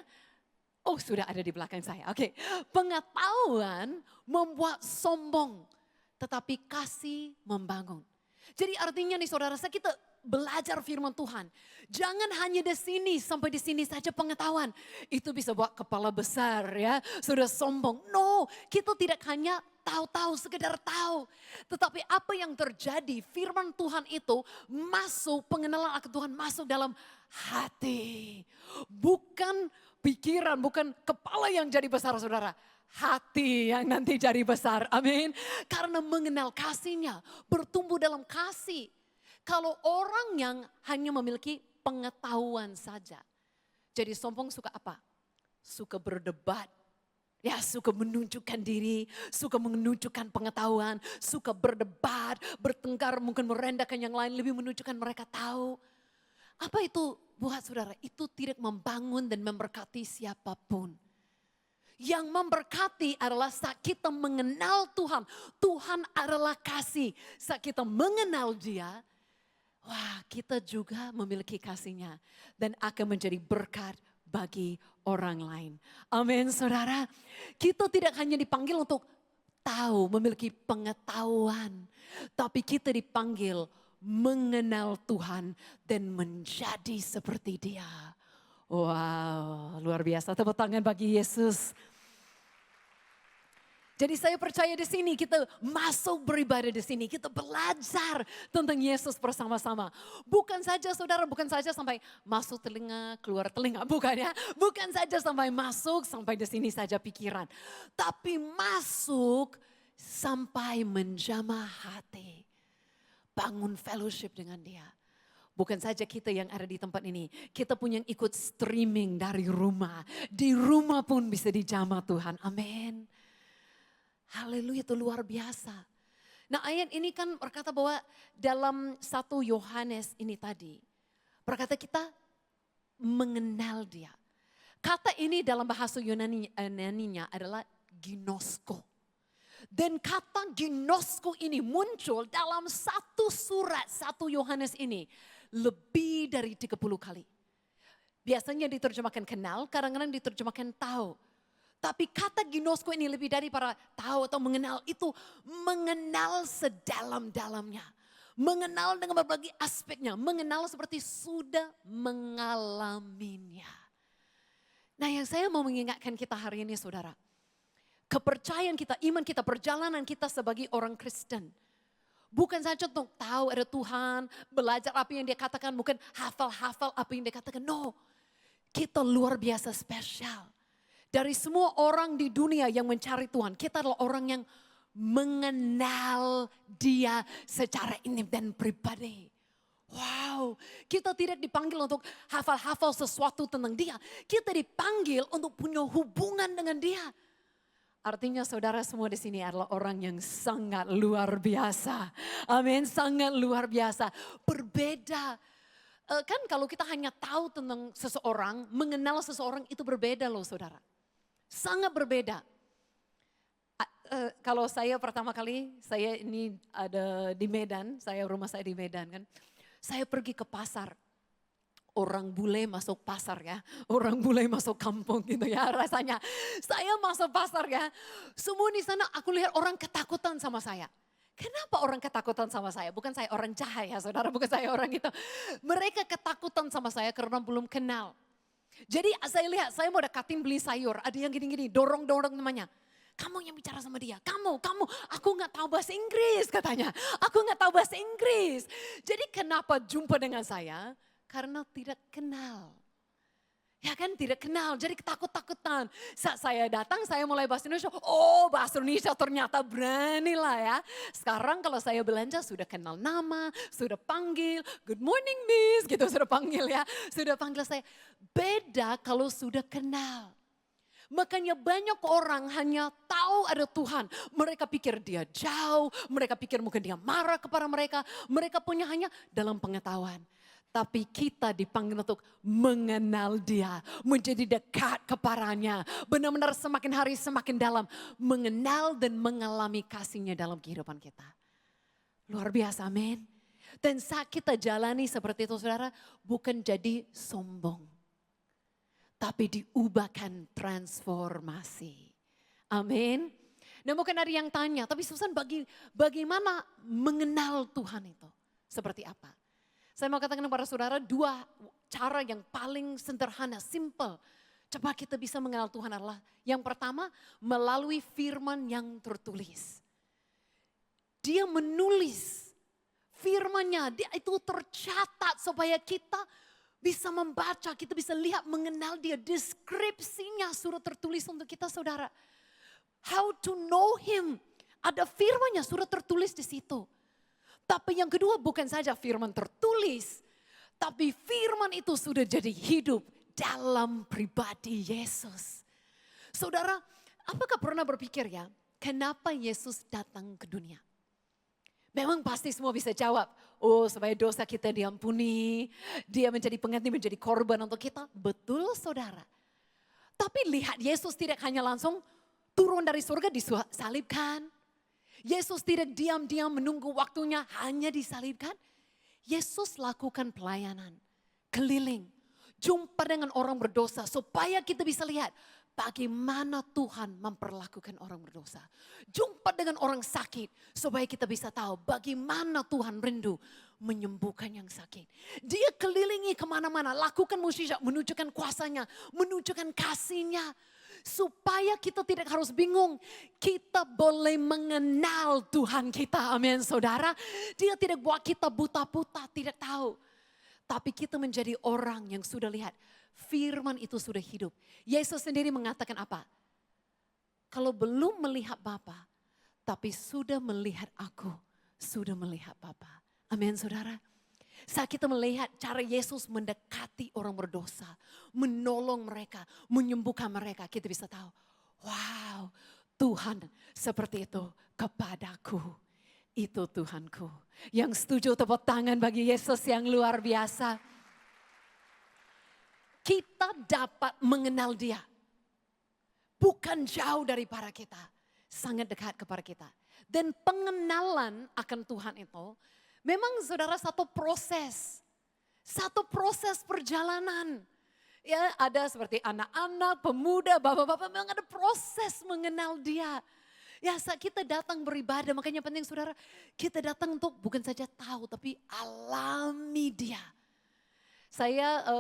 oh sudah ada di belakang saya. Oke, pengetahuan membuat sombong, tetapi kasih membangun. Jadi artinya nih saudara, kita belajar firman Tuhan. Jangan hanya di sini sampai di sini saja pengetahuan. Itu bisa buat kepala besar ya, sudah sombong. No, kita tidak hanya tahu-tahu, sekedar tahu. Tetapi apa yang terjadi, firman Tuhan itu masuk, pengenalan akan Tuhan masuk dalam hati. Bukan pikiran, bukan kepala yang jadi besar saudara. Hati yang nanti jadi besar, amin. Karena mengenal kasihnya, bertumbuh dalam kasih. Kalau orang yang hanya memiliki pengetahuan saja. Jadi sombong suka apa? Suka berdebat. Ya suka menunjukkan diri, suka menunjukkan pengetahuan, suka berdebat, bertengkar, mungkin merendahkan yang lain, lebih menunjukkan mereka tahu. Apa itu buat saudara? Itu tidak membangun dan memberkati siapapun. Yang memberkati adalah saat kita mengenal Tuhan. Tuhan adalah kasih. Saat kita mengenal Dia, wah kita juga memiliki kasihnya dan akan menjadi berkat bagi orang lain. Amin saudara. Kita tidak hanya dipanggil untuk tahu, memiliki pengetahuan. Tapi kita dipanggil mengenal Tuhan dan menjadi seperti Dia. Wow, luar biasa. Tepuk tangan bagi Yesus. Jadi saya percaya di sini kita masuk beribadah di sini. Kita belajar tentang Yesus bersama-sama. Bukan saja saudara, bukan saja sampai masuk telinga, keluar telinga. Bukan ya. Bukan saja sampai masuk, sampai di sini saja pikiran. Tapi masuk sampai menjamah hati. Bangun fellowship dengan Dia. Bukan saja kita yang ada di tempat ini. Kita pun yang ikut streaming dari rumah. Di rumah pun bisa dijamah Tuhan. Amin. Haleluya, itu luar biasa. Nah ayat ini kan berkata bahwa dalam 1 Yohanes ini tadi. Berkata kita mengenal Dia. Kata ini dalam bahasa Yunaninya adalah ginosko. Dan kata ginosko ini muncul dalam satu surat 1 Yohanes ini. Lebih dari 30 kali. Biasanya diterjemahkan kenal, kadang-kadang diterjemahkan tahu. Tapi kata ginosko ini lebih dari para tahu atau mengenal, itu mengenal sedalam-dalamnya. Mengenal dengan berbagai aspeknya. Mengenal seperti sudah mengalaminya. Nah yang saya mau mengingatkan kita hari ini saudara. Kepercayaan kita, iman kita, perjalanan kita sebagai orang Kristen. Bukan saja untuk tahu ada Tuhan, belajar apa yang Dia katakan, bukan hafal-hafal apa yang Dia katakan. No, kita luar biasa spesial. Dari semua orang di dunia yang mencari Tuhan, kita adalah orang yang mengenal Dia secara intim dan pribadi. Wow, kita tidak dipanggil untuk hafal-hafal sesuatu tentang Dia. Kita dipanggil untuk punya hubungan dengan Dia. Artinya saudara semua di sini adalah orang yang sangat luar biasa. Amin, sangat luar biasa. Berbeda. Kan kalau kita hanya tahu tentang seseorang, mengenal seseorang itu berbeda loh saudara. Sangat berbeda. Kalau saya pertama kali, saya ini ada di Medan, rumah saya di Medan kan. Saya pergi ke pasar. Orang bule masuk pasar ya. Orang bule masuk kampung gitu ya rasanya. Saya masuk pasar ya. Semua di sana aku lihat orang ketakutan sama saya. Kenapa orang ketakutan sama saya? Bukan saya orang jahat ya saudara, bukan saya orang itu. Mereka ketakutan sama saya karena belum kenal. Jadi saya lihat, saya mau dekatin beli sayur. Ada yang gini-gini, dorong-dorong namanya. Kamu yang bicara sama dia, kamu. Aku gak tahu bahasa Inggris katanya. Aku gak tahu bahasa Inggris. Jadi kenapa jumpa dengan saya? Karena tidak kenal. Ya kan tidak kenal, jadi ketakut-takutan. Saat saya datang, saya mulai bahasa Indonesia. Oh bahasa Indonesia ternyata berani lah ya. Sekarang kalau saya belanja sudah kenal nama, sudah panggil. Good morning miss, gitu sudah panggil ya. Sudah panggil saya. Beda kalau sudah kenal. Makanya banyak orang hanya tahu ada Tuhan. Mereka pikir Dia jauh, mereka pikir mungkin Dia marah kepada mereka. Mereka punya hanya dalam pengetahuan. Tapi kita dipanggil untuk mengenal Dia, menjadi dekat kepadanya. Benar-benar semakin hari semakin dalam. Mengenal dan mengalami kasih-Nya dalam kehidupan kita. Luar biasa, amin. Dan saat kita jalani seperti itu saudara, bukan jadi sombong. Tapi diubahkan transformasi. Amin. Nah mungkin ada yang tanya, tapi Susan bagaimana mengenal Tuhan itu? Seperti apa? Saya mau katakan kepada saudara 2 cara yang paling sederhana, simple. Coba kita bisa mengenal Tuhan adalah yang pertama melalui firman yang tertulis. Dia menulis firman-Nya, dia itu tercatat supaya kita bisa membaca, kita bisa lihat mengenal Dia. Deskripsinya sudah tertulis untuk kita saudara. How to know Him, ada firman-Nya sudah tertulis di situ. Tapi yang kedua bukan saja firman tertulis, tapi firman itu sudah jadi hidup dalam pribadi Yesus. Saudara, apakah pernah berpikir ya, kenapa Yesus datang ke dunia? Memang pasti semua bisa jawab, oh supaya dosa kita diampuni, Dia menjadi pengganti, menjadi korban untuk kita. Betul saudara. Tapi lihat Yesus tidak hanya langsung turun dari surga disalibkan. Yesus tidak diam-diam menunggu waktunya hanya disalibkan. Yesus lakukan pelayanan, keliling, jumpa dengan orang berdosa supaya kita bisa lihat bagaimana Tuhan memperlakukan orang berdosa. Jumpa dengan orang sakit supaya kita bisa tahu bagaimana Tuhan rindu menyembuhkan yang sakit. Dia kelilingi kemana-mana, lakukan mukjizat, menunjukkan kuasanya, menunjukkan kasihnya. Supaya kita tidak harus bingung, kita boleh mengenal Tuhan kita, amin saudara. Dia tidak buat kita buta-buta, tidak tahu. Tapi kita menjadi orang yang sudah lihat, firman itu sudah hidup. Yesus sendiri mengatakan apa? Kalau belum melihat Bapa, tapi sudah melihat aku, sudah melihat Bapa. Amin saudara. Saat kita melihat cara Yesus mendekati orang berdosa, menolong mereka, menyembuhkan mereka, kita bisa tahu, wow, Tuhan seperti itu kepadaku. Itu Tuhanku. Yang setuju tepuk tangan bagi Yesus yang luar biasa. Kita dapat mengenal Dia. Bukan jauh daripada kita, sangat dekat kepada kita. Dan pengenalan akan Tuhan itu memang saudara satu proses perjalanan. Ya ada seperti anak-anak, pemuda, bapak-bapak memang ada proses mengenal Dia. Ya saat kita datang beribadah, makanya penting saudara, kita datang untuk bukan saja tahu tapi alami Dia.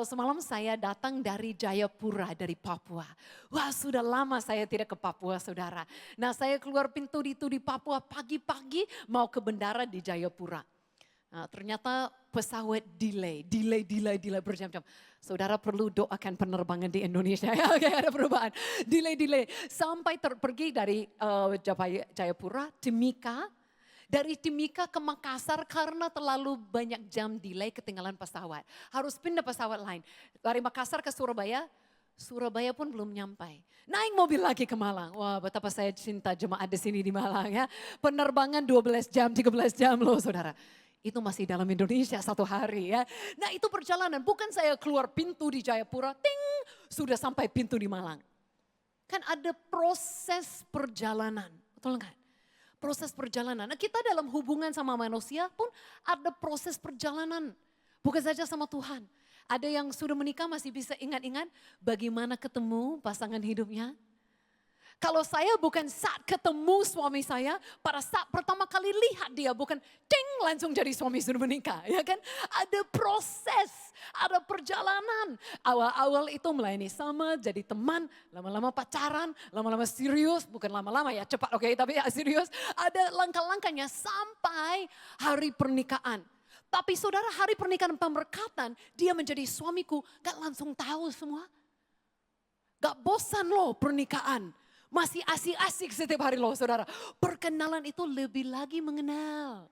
Semalam saya datang dari Jayapura, dari Papua. Wah sudah lama saya tidak ke Papua saudara. Nah saya keluar pintu itu di Papua pagi-pagi mau ke bandara di Jayapura. Nah, ternyata pesawat delay berjam-jam. Saudara perlu doakan penerbangan di Indonesia ya, oke, ada perubahan. Delay sampai pergi dari Jayapura, Timika. Dari Timika ke Makassar karena terlalu banyak jam delay ketinggalan pesawat. Harus pindah pesawat lain. Dari Makassar ke Surabaya pun belum nyampai. Naik mobil lagi ke Malang. Wah betapa saya cinta jemaat di sini di Malang ya. Penerbangan 12 jam, 13 jam loh saudara. Itu masih dalam Indonesia satu hari ya. Nah itu perjalanan, bukan saya keluar pintu di Jayapura, ting, sudah sampai pintu di Malang. Kan ada proses perjalanan, betul enggak? Proses perjalanan. Nah kita dalam hubungan sama manusia pun ada proses perjalanan. Bukan saja sama Tuhan. Ada yang sudah menikah masih bisa ingat-ingat bagaimana ketemu pasangan hidupnya. Kalau saya bukan saat ketemu suami saya, pada saat pertama kali lihat dia bukan ting langsung jadi suami sudah menikah, ya kan? Ada proses, ada perjalanan. Awal-awal itu melayani sama, jadi teman, lama-lama pacaran, lama-lama serius, bukan lama-lama ya cepat oke, tapi ya serius. Ada langkah-langkahnya sampai hari pernikahan. Tapi saudara hari pernikahan pemberkatan, dia menjadi suamiku, gak langsung tahu semua. Gak bosan loh pernikahan. Masih asik-asik setiap hari loh saudara. Perkenalan itu lebih lagi mengenal.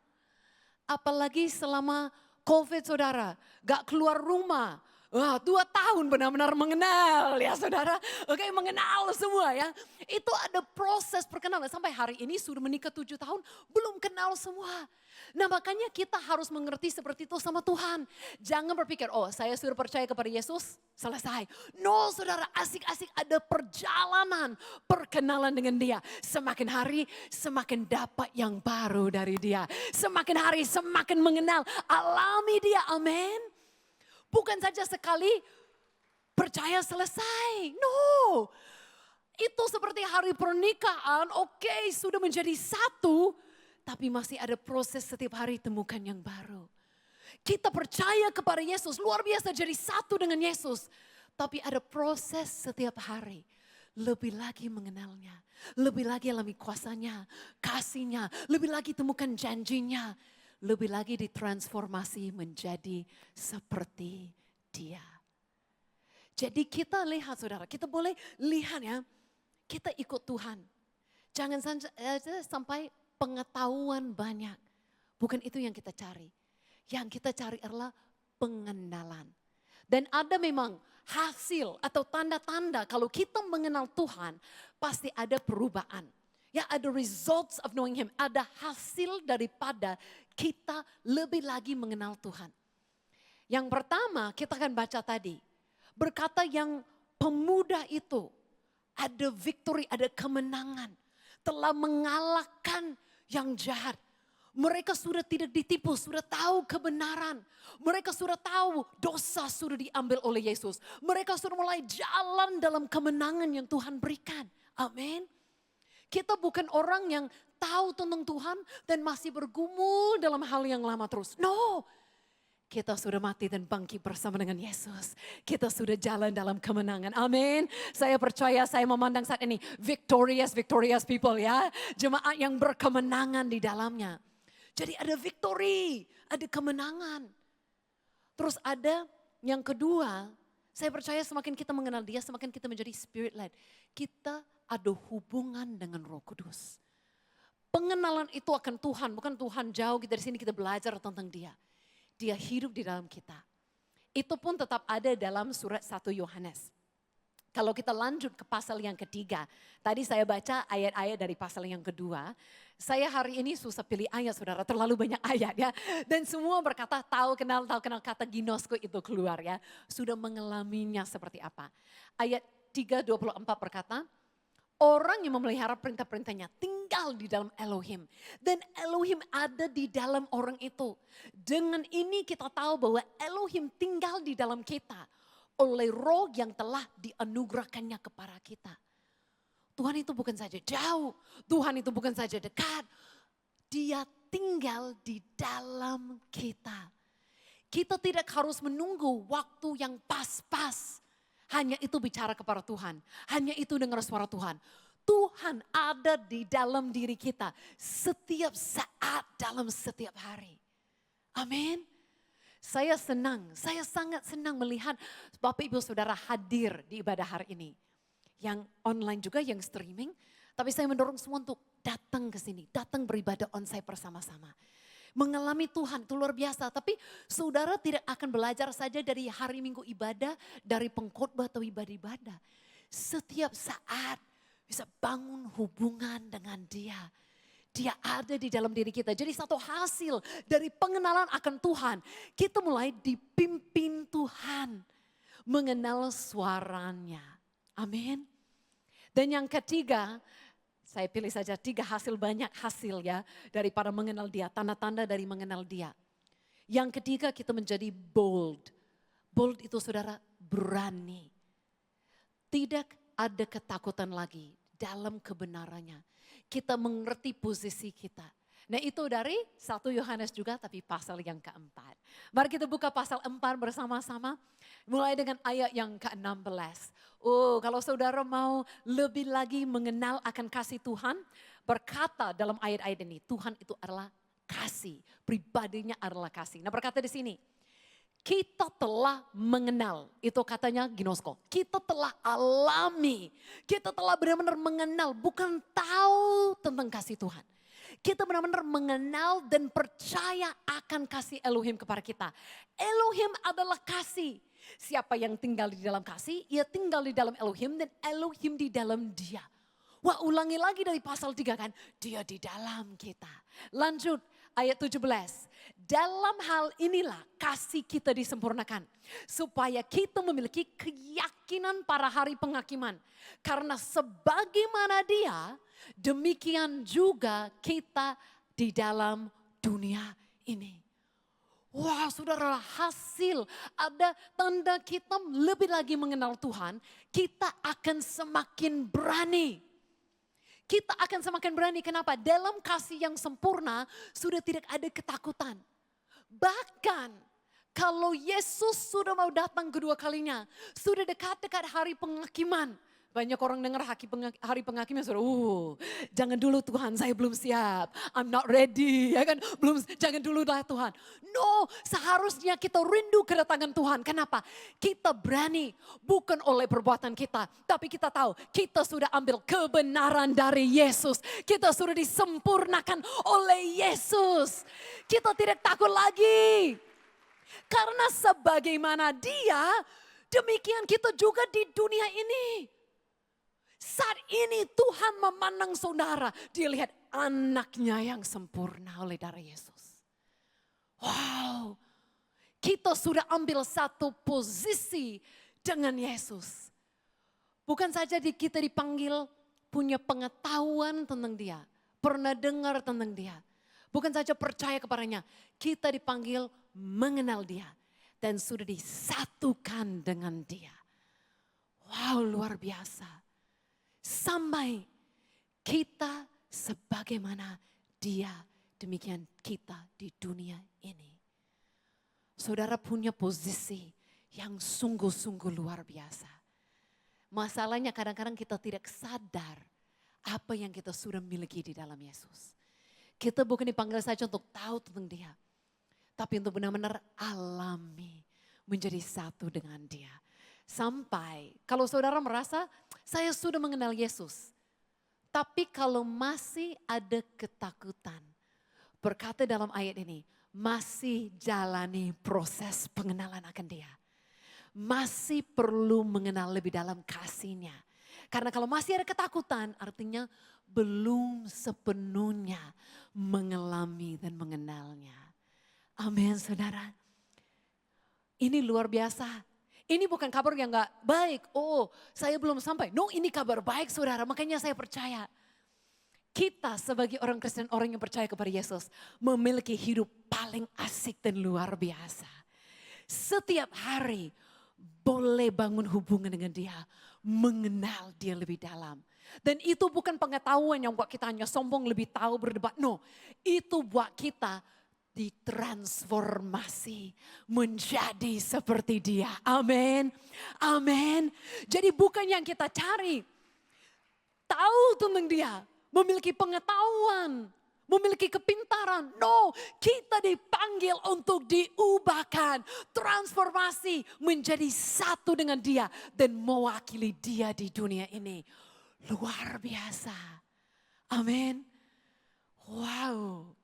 Apalagi selama COVID saudara. Gak keluar rumah. Wah 2 tahun benar-benar mengenal ya saudara. Oke mengenal semua ya. Itu ada proses perkenalan. Sampai hari ini sudah menikah 7 tahun belum kenal semua. Nah makanya kita harus mengerti seperti itu sama Tuhan. Jangan berpikir oh saya sudah percaya kepada Yesus selesai. No saudara asik-asik ada perjalanan perkenalan dengan Dia. Semakin hari semakin dapat yang baru dari Dia. Semakin hari semakin mengenal alami Dia amin. Bukan saja sekali percaya selesai. No. Itu seperti hari pernikahan. Oke, sudah menjadi satu. Tapi masih ada proses setiap hari temukan yang baru. Kita percaya kepada Yesus. Luar biasa jadi satu dengan Yesus. Tapi ada proses setiap hari. Lebih lagi mengenalnya. Lebih lagi alami kuasanya. Kasihnya. Lebih lagi temukan janjinya. Lebih lagi ditransformasi menjadi seperti Dia. Jadi kita lihat saudara, kita boleh lihat ya, kita ikut Tuhan. Jangan sampai pengetahuan banyak. Bukan itu yang kita cari. Yang kita cari adalah pengenalan. Dan ada memang hasil atau tanda-tanda kalau kita mengenal Tuhan, pasti ada perubahan. Ya ada results of knowing Him. Ada hasil daripada kita lebih lagi mengenal Tuhan. Yang pertama kita akan baca tadi. Berkata yang pemuda itu ada victory, ada kemenangan. Telah mengalahkan yang jahat. Mereka sudah tidak ditipu, sudah tahu kebenaran. Mereka sudah tahu dosa sudah diambil oleh Yesus. Mereka sudah mulai jalan dalam kemenangan yang Tuhan berikan. Amin. Kita bukan orang yang tahu tentang Tuhan dan masih bergumul dalam hal yang lama terus. No. Kita sudah mati dan bangkit bersama dengan Yesus. Kita sudah jalan dalam kemenangan. Amin. Saya percaya, saya memandang saat ini victorious people ya. Jemaat yang berkemenangan di dalamnya. Jadi ada victory, ada kemenangan. Terus ada yang kedua, saya percaya semakin kita mengenal Dia, semakin kita menjadi spirit led. Kita ada hubungan dengan Roh Kudus. Pengenalan itu akan Tuhan, bukan Tuhan jauh dari sini kita belajar tentang Dia. Dia hidup di dalam kita. Itu pun tetap ada dalam surat 1 Yohanes. Kalau kita lanjut ke pasal yang ketiga, tadi saya baca ayat-ayat dari pasal yang kedua. Saya hari ini susah pilih ayat, saudara, terlalu banyak ayat ya. Dan semua berkata tahu kenal kata ginosko itu keluar ya. Sudah mengalaminya seperti apa. Ayat 3:24 berkata, orang yang memelihara perintah-perintahnya tinggal di dalam Elohim. Dan Elohim ada di dalam orang itu. Dengan ini kita tahu bahwa Elohim tinggal di dalam kita. Oleh roh yang telah dianugerahkannya kepada kita. Tuhan itu bukan saja jauh. Tuhan itu bukan saja dekat. Dia tinggal di dalam kita. Kita tidak harus menunggu waktu yang pas-pas. Hanya itu bicara kepada Tuhan. Hanya itu dengar suara Tuhan. Tuhan ada di dalam diri kita setiap saat dalam setiap hari. Amin. Saya sangat senang melihat Bapak Ibu Saudara hadir di ibadah hari ini. Yang online juga, yang streaming. Tapi saya mendorong semua untuk datang ke sini, datang beribadah onsite bersama-sama. Mengalami Tuhan itu luar biasa. Tapi saudara tidak akan belajar saja dari hari Minggu ibadah, dari pengkhotbah atau ibadah-ibadah. Setiap saat bisa bangun hubungan dengan Dia. Dia ada di dalam diri kita. Jadi satu hasil dari pengenalan akan Tuhan. Kita mulai dipimpin Tuhan. Mengenal suaranya. Amin. Dan yang ketiga, saya pilih saja 3 hasil, banyak hasil ya. Daripada mengenal Dia, tanda-tanda dari mengenal Dia. Yang ketiga kita menjadi bold. Bold itu saudara berani. Tidak ada ketakutan lagi dalam kebenarannya. Kita mengerti posisi kita. Nah itu dari 1 Yohanes juga tapi pasal yang keempat. Mari kita buka pasal 4 bersama-sama. Mulai dengan ayat yang ke-16. Oh kalau saudara mau lebih lagi mengenal akan kasih Tuhan. Berkata dalam ayat-ayat ini Tuhan itu adalah kasih. Pribadinya adalah kasih. Nah berkata di sini. Kita telah mengenal, itu katanya ginosko. Kita telah alami, kita telah benar-benar mengenal, bukan tahu tentang kasih Tuhan. Kita benar-benar mengenal dan percaya akan kasih Elohim kepada kita. Elohim adalah kasih. Siapa yang tinggal di dalam kasih, ia tinggal di dalam Elohim dan Elohim di dalam dia. Wah ulangi lagi dari pasal 3 kan, dia di dalam kita. Lanjut. Ayat 17, dalam hal inilah kasih kita disempurnakan. Supaya kita memiliki keyakinan pada hari penghakiman. Karena sebagaimana Dia, demikian juga kita di dalam dunia ini. Wah saudara, hasil ada tanda kita lebih lagi mengenal Tuhan. Kita akan semakin berani. Kita akan semakin berani. Kenapa? Dalam kasih yang sempurna sudah tidak ada ketakutan. Bahkan kalau Yesus sudah mau datang kedua kalinya. Sudah dekat-dekat hari penghakiman. Banyak orang dengar hari penghakiman sudah, jangan dulu Tuhan, saya belum siap. I'm not ready, ya kan? Jangan dulu lah Tuhan. No, seharusnya kita rindu kedatangan Tuhan. Kenapa? Kita berani, bukan oleh perbuatan kita. Tapi kita tahu, kita sudah ambil kebenaran dari Yesus. Kita sudah disempurnakan oleh Yesus. Kita tidak takut lagi. Karena sebagaimana Dia, demikian kita juga di dunia ini. Saat ini Tuhan memandang saudara, Dia lihat anaknya yang sempurna oleh darah Yesus. Wow, kita sudah ambil satu posisi dengan Yesus. Bukan saja kita dipanggil punya pengetahuan tentang Dia, pernah dengar tentang Dia. Bukan saja percaya kepadanya, kita dipanggil mengenal dia. Dan sudah disatukan dengan dia. Wow, luar biasa. Sampai kita sebagaimana dia, demikian kita di dunia ini. Saudara punya posisi yang sungguh-sungguh luar biasa. Masalahnya kadang-kadang kita tidak sadar apa yang kita sudah miliki di dalam Yesus. Kita bukan dipanggil saja untuk tahu tentang dia. Tapi untuk benar-benar alami, menjadi satu dengan dia. Sampai kalau saudara merasa saya sudah mengenal Yesus. Tapi kalau masih ada ketakutan. Berkata dalam ayat ini, masih jalani proses pengenalan akan dia. Masih perlu mengenal lebih dalam kasihnya. Karena kalau masih ada ketakutan artinya belum sepenuhnya mengalami dan mengenalnya. Amin saudara. Ini luar biasa. Ini bukan kabar yang gak baik. Oh saya belum sampai. No ini kabar baik saudara. Makanya saya percaya. Kita sebagai orang Kristen, orang yang percaya kepada Yesus. Memiliki hidup paling asik dan luar biasa. Setiap hari boleh bangun hubungan dengan dia. Mengenal dia lebih dalam. Dan itu bukan pengetahuan yang buat kita hanya sombong lebih tahu berdebat. No itu buat kita ditransformasi menjadi seperti dia. Amin. Amin. Jadi bukan yang kita cari. Tahu tentang dia. Memiliki pengetahuan. Memiliki kepintaran. No. Kita dipanggil untuk diubahkan. Transformasi menjadi satu dengan dia. Dan mewakili dia di dunia ini. Luar biasa. Amin. Wow.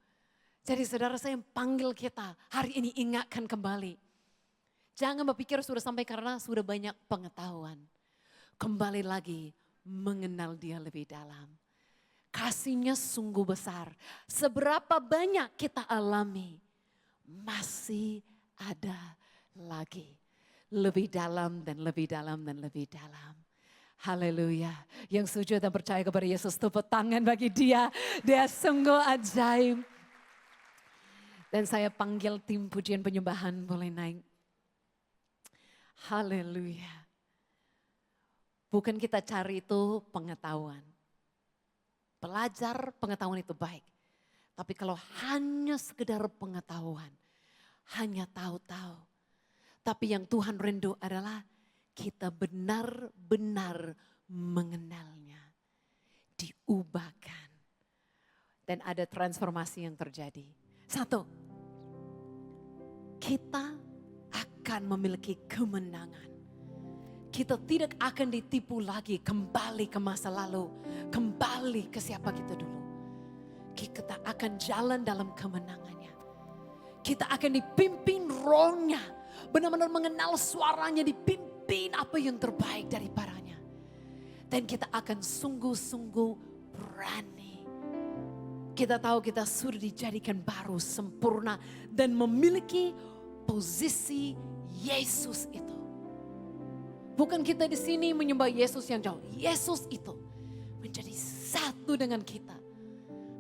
Jadi saudara saya yang panggil kita hari ini ingatkan kembali. Jangan berpikir sudah sampai karena sudah banyak pengetahuan. Kembali lagi mengenal dia lebih dalam. Kasihnya sungguh besar. Seberapa banyak kita alami masih ada lagi. Lebih dalam dan lebih dalam dan lebih dalam. Haleluya. Yang setuju dan percaya kepada Yesus tepuk tangan bagi dia. Dia sungguh ajaib. Dan saya panggil tim pujian penyembahan boleh naik. Haleluya. Bukan kita cari itu pengetahuan. Belajar pengetahuan itu baik. Tapi kalau hanya sekedar pengetahuan. Hanya tahu-tahu. Tapi yang Tuhan rindu adalah kita benar-benar mengenalnya. Diubahkan. Dan ada transformasi yang terjadi. Satu, kita akan memiliki kemenangan. Kita tidak akan ditipu lagi kembali ke masa lalu. Kembali ke siapa kita dulu. Kita akan jalan dalam kemenangannya. Kita akan dipimpin rohnya. Benar-benar mengenal suaranya, dipimpin apa yang terbaik daripadanya. Dan kita akan sungguh-sungguh berani. Kita tahu kita sudah dijadikan baru, sempurna. Dan memiliki posisi Yesus itu. Bukan kita di sini menyembah Yesus yang jauh. Yesus itu menjadi satu dengan kita.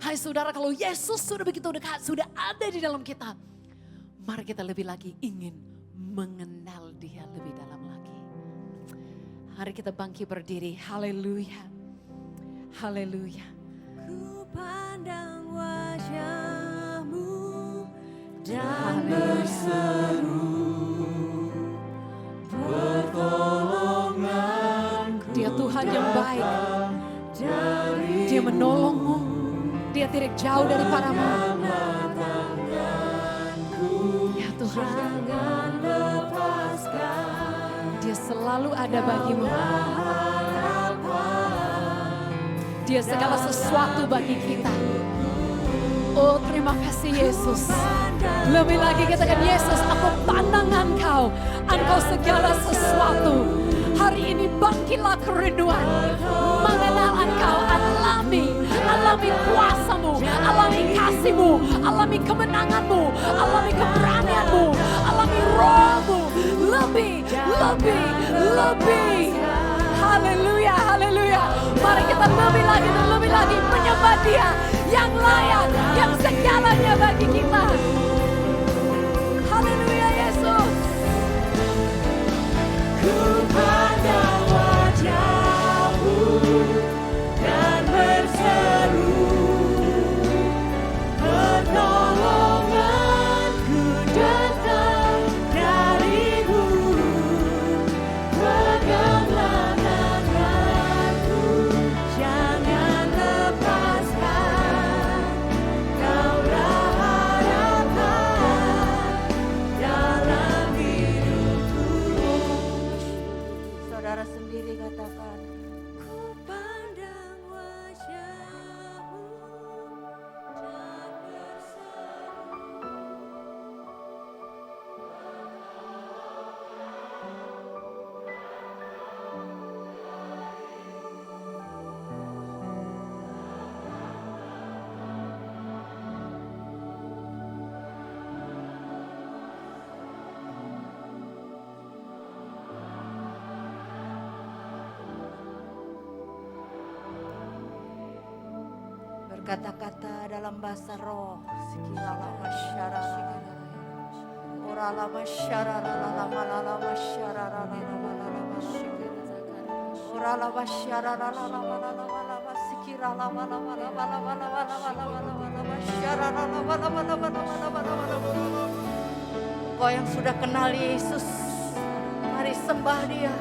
Hai saudara, kalau Yesus sudah begitu dekat, sudah ada di dalam kita. Mari kita lebih lagi ingin mengenal dia lebih dalam lagi. Hari kita bangkit berdiri. Haleluya. Haleluya. Ku pandang wajah-Mu dan berseru pertolonganku. Dia Tuhan yang baik. Dari Dia menolongmu. Dia tidak jauh daripadamu. Ya Tuhan. jangan lepaskan. Dia selalu ada bagimu. Dia segala sesuatu bagi kita. Oh terima kasih Yesus. Lebih lagi katakan Yesus, aku pandang Engkau. Engkau segala sesuatu. Hari ini bangkitlah kerinduan. Mengenal Engkau, alami kuasa-Mu, alami kasih-Mu, alami kemenangan-Mu, alami keberanian-Mu, alami roh-Mu. Lebih. Haleluya, haleluya. Mari kita lebih lagi menyembah Dia yang layak, yang segalanya bagi kita. Haleluya Yesus. Ku pandang wajah-Mu dan berseru, pertolonganku datang dari-Mu. Peganglah tanganku, jangan lepaskan. Kaulah harapan dalam hidupku. Saudara sendiri katakan, Ku pandang wajah-Mu dan berseru. berkata-kata dalam bahasa roh. Sikilala masyara, orala masyara, lala masyara, orala masyara, lala sikirala Engkau yang sudah kenal Yesus, mari sembah Dia.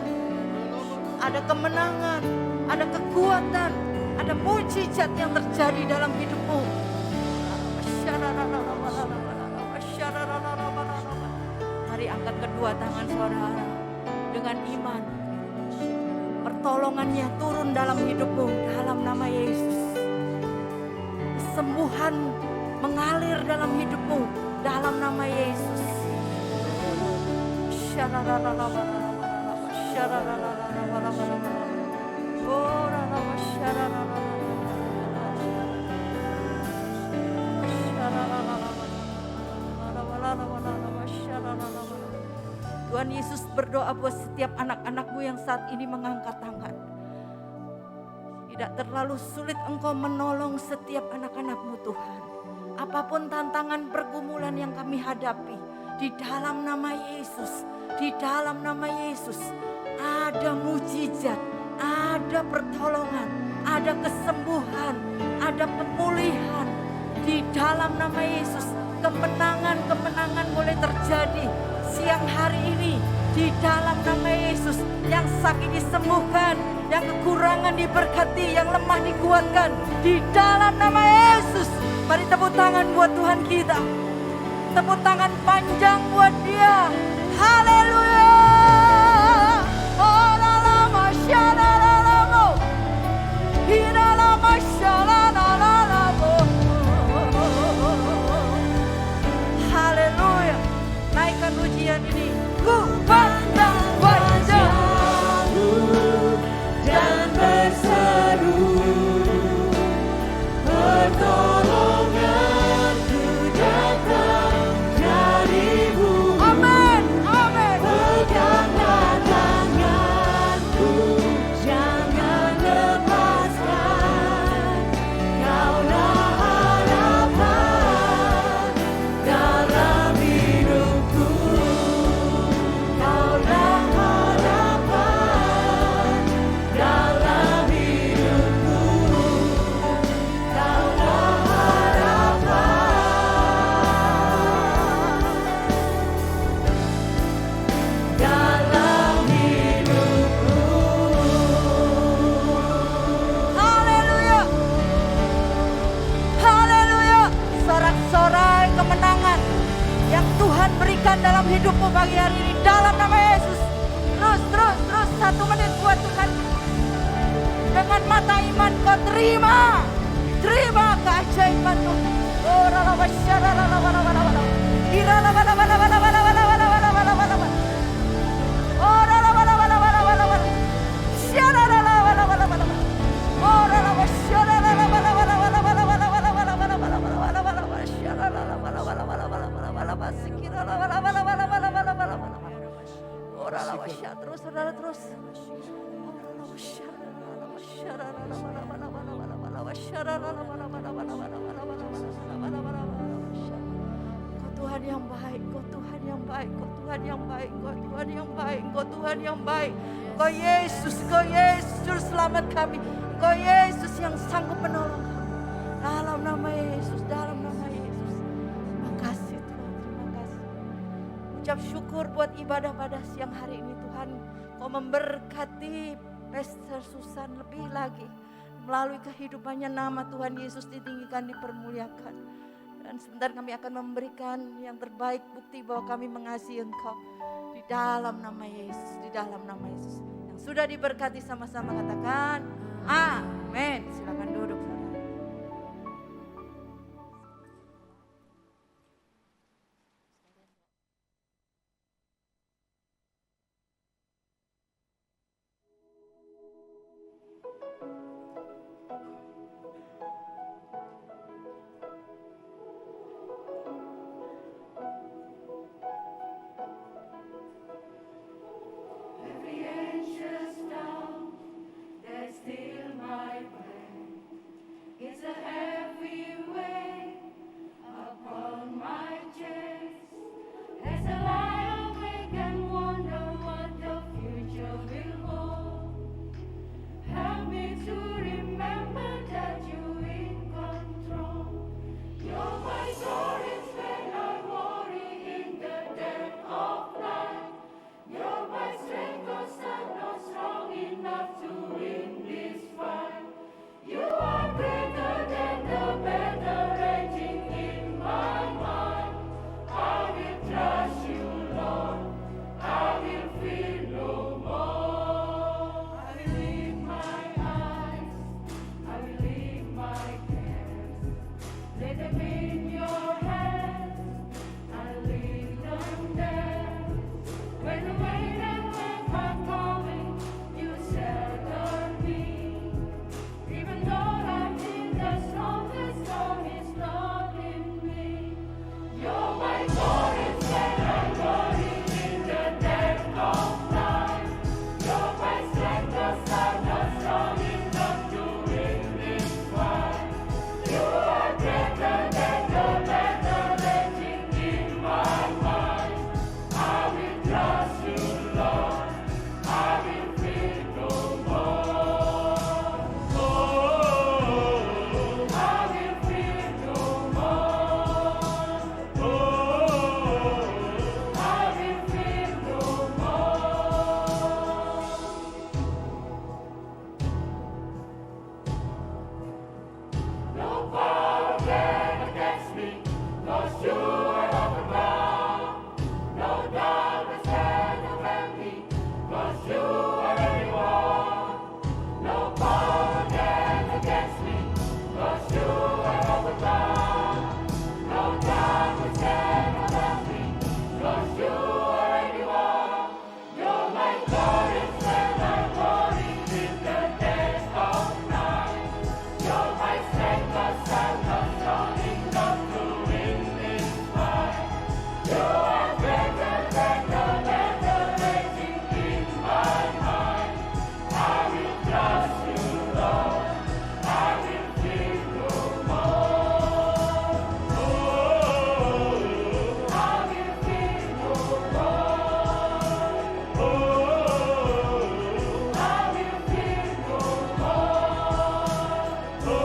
Ada kemenangan, ada kekuatan, ada mujizat yang terjadi dalam hidupmu. Mari angkat kedua tangan saudara dengan iman. Pertolongannya turun dalam hidupmu dalam nama Yesus. Kesembuhan mengalir dalam hidupmu dalam nama Yesus. Tuhan Yesus berdoa buat setiap anak-anak-Mu yang saat ini mengangkat tangan. Tidak terlalu sulit Engkau menolong setiap anak-anak-Mu Tuhan. Apapun tantangan pergumulan yang kami hadapi, di dalam nama Yesus, di dalam nama Yesus, ada mujizat, ada pertolongan, ada kesembuhan, ada pemulihan. Di dalam nama Yesus, kemenangan-kemenangan boleh terjadi siang hari ini. Di dalam nama Yesus, yang sakit disembuhkan, yang kekurangan diberkati, yang lemah dikuatkan. Di dalam nama Yesus, mari tepuk tangan buat Tuhan kita. Tepuk tangan panjang buat Dia. Haleluya. Oh, lama syararamo. Hiralama syararamo. Haleluya. Naikkan ujian ini. Ku pandang wajah-Mu Dan berseru, pertolonganku datang dari-Mu. Amin. Amin. Peganglah tanganku, jangan lepaskan. Kaulah harapan dalam hidupku. Kaulah harapan dalam hidupku. Kaulah harapan dalam hidupku. Haleluya. Haleluya. Sorak-sorai kemenangan yang Tuhan berikan dalam hidupmu pagi hari ini dalam nama Yesus. Terus 1 menit buat Tuhan. Dengan mata iman kau terima keajaiban Tuhan. Oh, terus saudara terus. Engkau Tuhan yang baik, Engkau Tuhan yang baik, Engkau Tuhan yang baik, Engkau Tuhan yang baik, Engkau Tuhan yang baik. Engkau Yesus, Engkau Yesus Juru Selamat kami. Engkau Yesus yang sanggup menolong kami. Dalam nama Yesus, dalam nama Yesus. Terima kasih Tuhan, terima kasih. Ucap syukur buat ibadah pada siang hari ini Tuhan. Kau memberkati Pastor Susan lebih lagi. Melalui kehidupannya nama Tuhan Yesus ditinggikan, dipermuliakan. Dan sebentar kami akan memberikan yang terbaik bukti bahwa kami mengasihi Engkau. Di dalam nama Yesus, di dalam nama Yesus. Yang sudah diberkati sama-sama katakan amin. Silakan duduk saudara. Every anxious doubt that's still my breath. It's a heavy weight upon my chest. As I lie awake and wonder what the future will hold. Help me to remember that you're in control. You're my storage when I worry in the dead of night. You're my strength, 'cause I'm not strong enough to win this fight. You are greater than the battle raging in my mind. I will trust you, Lord. I will fear no more. I will lift my eyes. I will lift my cares. Let them in your hands. I leave them there. When the weight and when I'm coming, you shelter me. Even though I'm in the storm, the storm is not in me. You're my courage when I'm worry in the dead of night. You're my strength, 'cause I'm not strong enough to win this fight. You are greater than the battle raging in my mind. I will trust you, Lord. I will fear no more. Oh, I will fear no more. Oh, I will fear no more. No power can against me, 'cause you are overcome. No darkness can around me, 'cause you already won. No power can against me, 'cause you are overcome. No darkness can around me, 'cause you already won. You're my courage when I worry in the dead of night. You're my strength, 'cause I'm not strong enough to win this fight. You are greater than the battle raging in my mind. I will trust you, Lord. I will fear no more. Oh, I will fear no more. Oh, I will fear no more. Oh,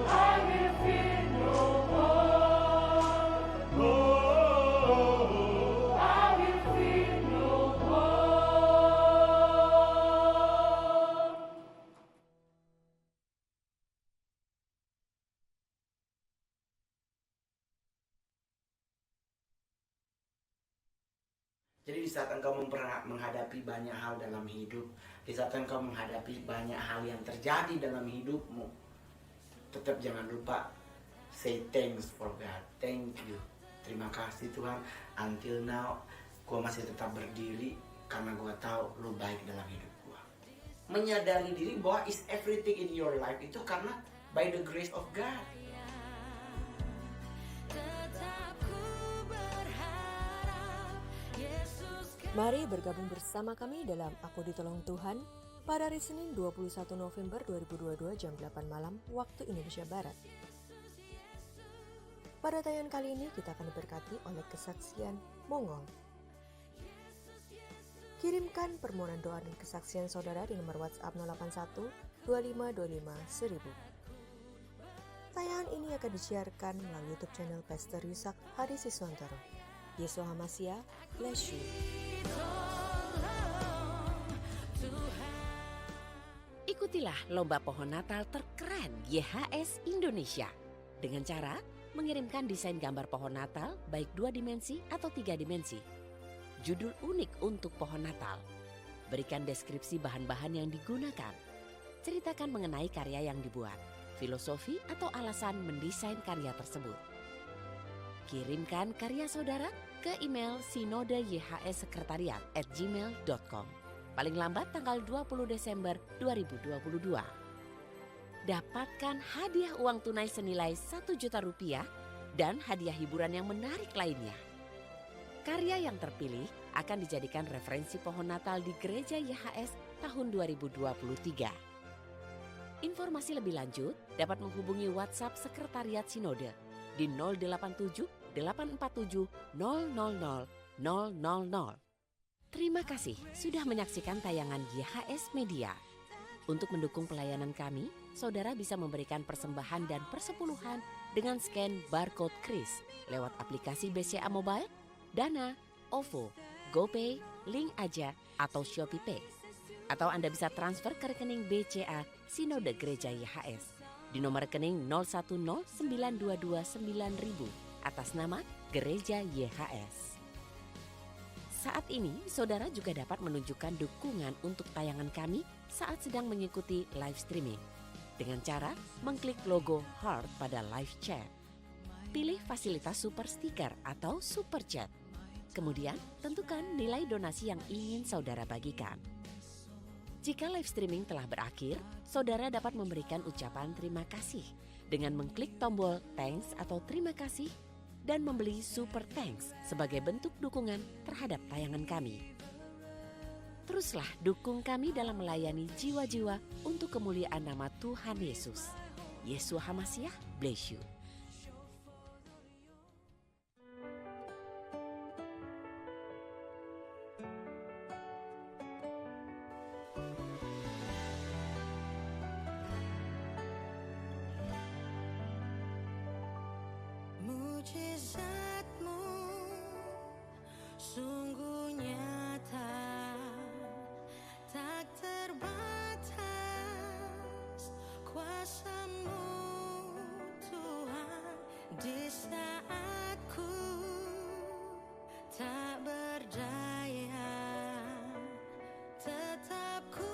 I will fear no more. Oh, I will fear no more. Jadi di saat engkau menghadapi banyak hal dalam hidup, di saat engkau menghadapi banyak hal yang terjadi dalam hidupmu, tetap jangan lupa say thanks for God. Thank you. Terima kasih Tuhan. Until now, gue masih tetap berdiri karena gue tahu lu baik dalam hidup gue. Menyadari diri bahwa is everything in your life itu karena by the grace of God. Mari bergabung bersama kami dalam Aku Ditolong Tuhan pada hari Senin 21 November 2022 jam 8 malam waktu Indonesia Barat. Pada tayangan kali ini kita akan diberkati oleh kesaksian Mengenal. Kirimkan permohonan doa dan kesaksian saudara di nomor WhatsApp 081 2525 1000. Tayangan ini akan disiarkan melalui YouTube channel Pastor Yusak Hari Siswantoro. Yesus Hamasia, bless you. Ikutilah lomba pohon Natal terkeren YHS Indonesia dengan cara mengirimkan desain gambar pohon Natal baik 2 dimensi atau 3 dimensi. Judul unik untuk pohon Natal. Berikan deskripsi bahan-bahan yang digunakan. Ceritakan mengenai karya yang dibuat, filosofi atau alasan mendesain karya tersebut. Kirimkan karya saudara ke email sinodeyhssekretariat@gmail.com. Paling lambat tanggal 20 Desember 2022. Dapatkan hadiah uang tunai senilai Rp1.000.000 dan hadiah hiburan yang menarik lainnya. Karya yang terpilih akan dijadikan referensi pohon Natal di Gereja YHS tahun 2023. Informasi lebih lanjut dapat menghubungi WhatsApp Sekretariat Sinode di 087 847 000 000. Terima kasih sudah menyaksikan tayangan YHS Media. Untuk mendukung pelayanan kami, saudara bisa memberikan persembahan dan persepuluhan dengan scan barcode kris lewat aplikasi BCA Mobile, Dana, OVO, GoPay, Link Aja, atau ShopeePay. Atau Anda bisa transfer ke rekening BCA Sinode Gereja YHS di nomor rekening 0109229000 atas nama Gereja YHS. Saat ini, saudara juga dapat menunjukkan dukungan untuk tayangan kami saat sedang mengikuti live streaming dengan cara mengklik logo heart pada live chat. Pilih fasilitas super sticker atau super chat. Kemudian, tentukan nilai donasi yang ingin saudara bagikan. Jika live streaming telah berakhir, saudara dapat memberikan ucapan terima kasih dengan mengklik tombol thanks atau terima kasih dan membeli super thanks sebagai bentuk dukungan terhadap tayangan kami. Teruslah dukung kami dalam melayani jiwa-jiwa untuk kemuliaan nama Tuhan Yesus. Yesus Hamasia, bless you. Mujizatmu sungguh nyata, tak terbatas kuasa-Mu Tuhan. Di saat ku tak berdaya, tetap ku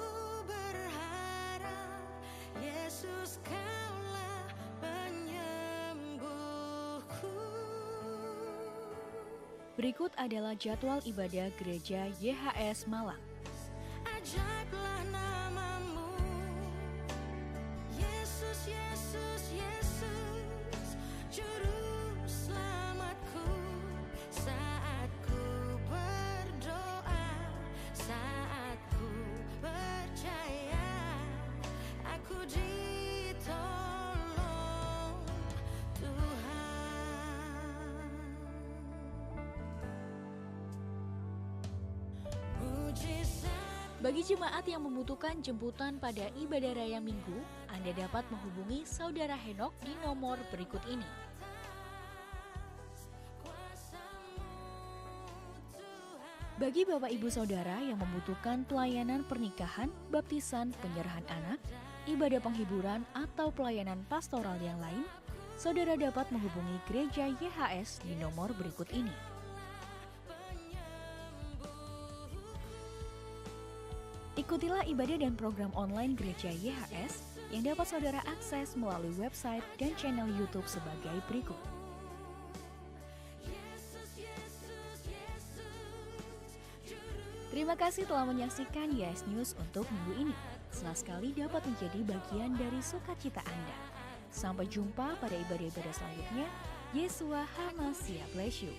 berharap Yesus Kaulah penyembuhku. Berikut adalah jadwal ibadah Gereja YHS Malang. Ajaiblah namamu, Yesus, Yesus, Yesus, Juru Selamatku. Saat ku berdoa, saat ku percaya, aku ditolong Tuhan. Bagi jemaat yang membutuhkan jemputan pada ibadah raya Minggu, Anda dapat menghubungi Saudara Henok di nomor berikut ini. Bagi Bapak Ibu Saudara yang membutuhkan pelayanan pernikahan, baptisan, penyerahan anak, ibadah penghiburan, atau pelayanan pastoral yang lain, Saudara dapat menghubungi Gereja YHS di nomor berikut ini. Ikutilah ibadah dan program online Gereja YHS yang dapat saudara akses melalui website dan channel YouTube sebagai berikut. Terima kasih telah menyaksikan YHS News untuk minggu ini. Senang sekali dapat menjadi bagian dari sukacita Anda. Sampai jumpa pada ibadah-ibadah selanjutnya. Yesus Hamasia, bless you.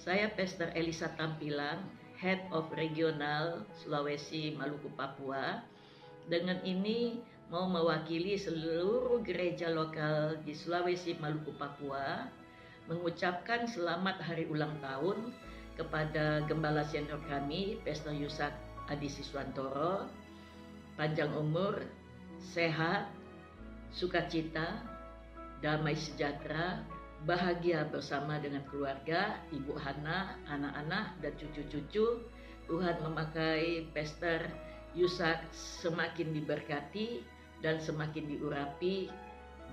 Saya Pastor Elisa Tampilan, Head of Regional Sulawesi Maluku Papua. Dengan ini mau mewakili seluruh gereja lokal di Sulawesi Maluku Papua mengucapkan selamat hari ulang tahun kepada Gembala Senior kami, Pastor Yusak Adi Siswantoro, panjang umur, sehat, sukacita, damai sejahtera, bahagia bersama dengan keluarga, Ibu Hana, anak-anak, dan cucu-cucu. Tuhan memakai Pastor Yusak semakin diberkati dan semakin diurapi,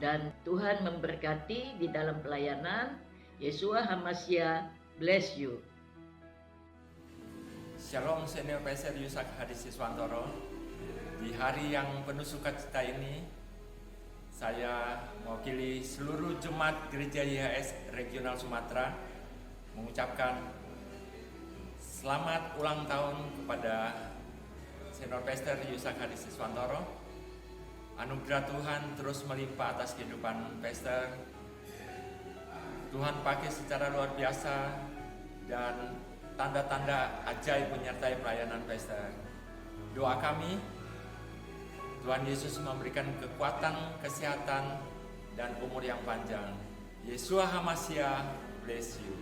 dan Tuhan memberkati di dalam pelayanan. Yesua Hamasya, bless you. Shalom Senior Pastor Yusak Adi Siswantoro. Di hari yang penuh sukacita ini, saya mewakili seluruh jemaat gereja YHS Regional Sumatera mengucapkan selamat ulang tahun kepada Senior Pastor Yusak Adi Siswantoro. Anugerah Tuhan terus melimpah atas kehidupan Pastor. Tuhan pakai secara luar biasa dan tanda-tanda ajaib menyertai pelayanan Pastor. Doa kami, Tuhan Yesus memberikan kekuatan, kesehatan, dan umur yang panjang. Yesua Hamasya, bless you.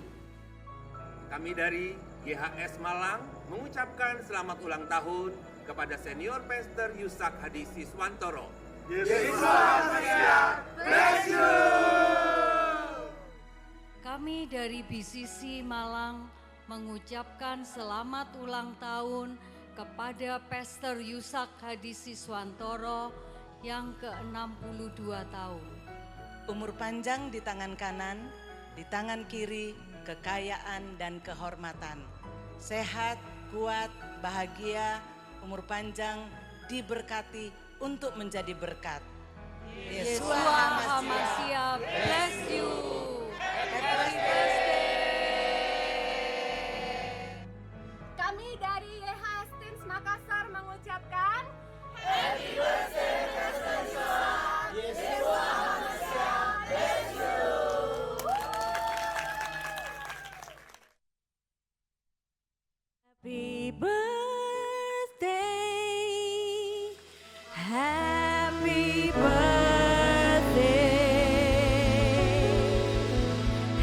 Kami dari YHS Malang mengucapkan selamat ulang tahun kepada Senior Pastor Yusak Adi Siswantoro. Yesua Hamasya, bless you. Kami dari BCC Malang mengucapkan selamat ulang tahun kepada Pastor Yusak Adi Siswantoro yang ke-62 tahun. Umur panjang di tangan kanan, di tangan kiri kekayaan dan kehormatan. Sehat, kuat, bahagia, umur panjang, diberkati untuk menjadi berkat. Yesua Hamasya, bless you. Happy birthday. Kami dari YHS Teams Makassar mengucapkan Happy birthday Pastor Yusak. Yesua Hamasya, bless you. Happy birthday, happy birthday,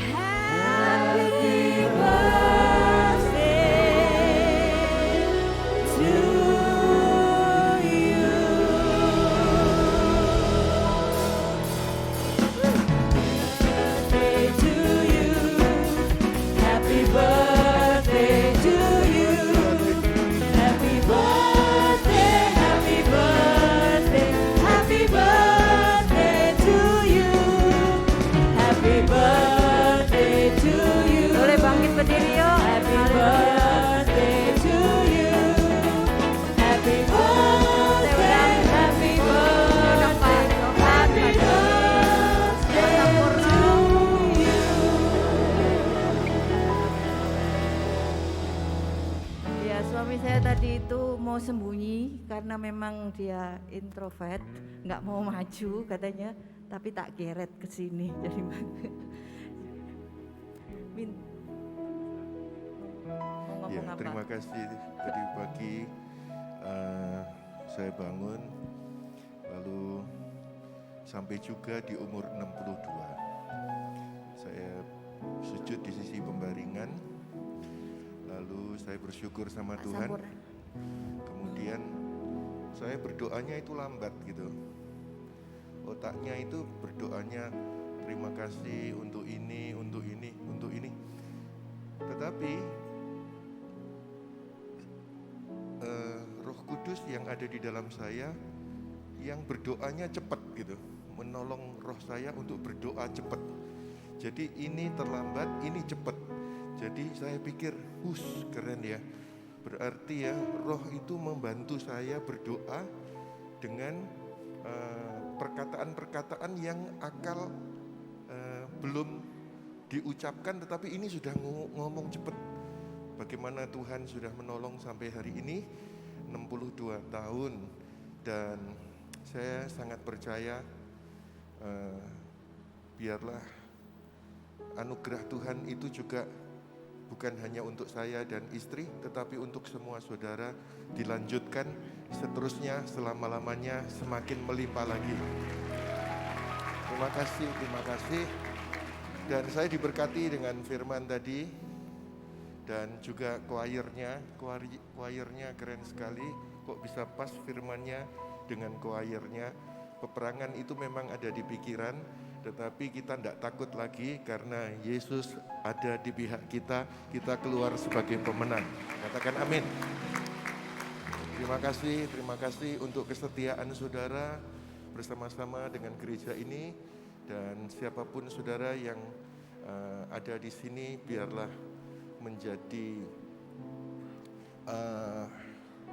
happy birthday to you. Birthday to you, happy birthday to you. Happy birthday, happy birthday, happy birthday to you. Happy birthday to you. Boleh bangkit berdiri yuk. Happy birthday to you. Happy birthday, happy birthday, happy birthday to you. Ya, suami saya tadi itu mau sembunyi karena memang dia introvert, nggak mau maju katanya, tapi tak geret ke sini jadi mau Ya, ngomong apa? terima kasih. Tadi pagi saya bangun, lalu sampai juga di umur 62. Saya sujud di sisi pembaringan, lalu saya bersyukur sama Tuhan. Kemudian saya berdoanya itu lambat gitu. Otaknya itu berdoanya terima kasih untuk ini, untuk ini, untuk ini. Tetapi Roh Kudus yang ada di dalam saya yang berdoanya cepat gitu, menolong roh saya untuk berdoa cepat. Jadi ini terlambat, ini cepat. Jadi saya pikir, keren ya. Berarti ya roh itu membantu saya berdoa dengan perkataan-perkataan yang akal belum diucapkan, tetapi ini sudah ngomong cepat. Bagaimana Tuhan sudah menolong sampai hari ini 62 tahun, dan saya sangat percaya biarlah anugerah Tuhan itu juga bukan hanya untuk saya dan istri, tetapi untuk semua saudara, dilanjutkan seterusnya selama-lamanya semakin melimpah lagi. Terima kasih. Dan saya diberkati dengan firman tadi, dan juga choirnya keren sekali. Kok bisa pas firmannya dengan choirnya? Peperangan itu memang ada di pikiran, tetapi kita tidak takut lagi karena Yesus ada di pihak kita. Kita keluar sebagai pemenang. Katakan amin. Terima kasih untuk kesetiaan saudara bersama-sama dengan gereja ini. Dan siapapun saudara yang ada di sini, biarlah menjadi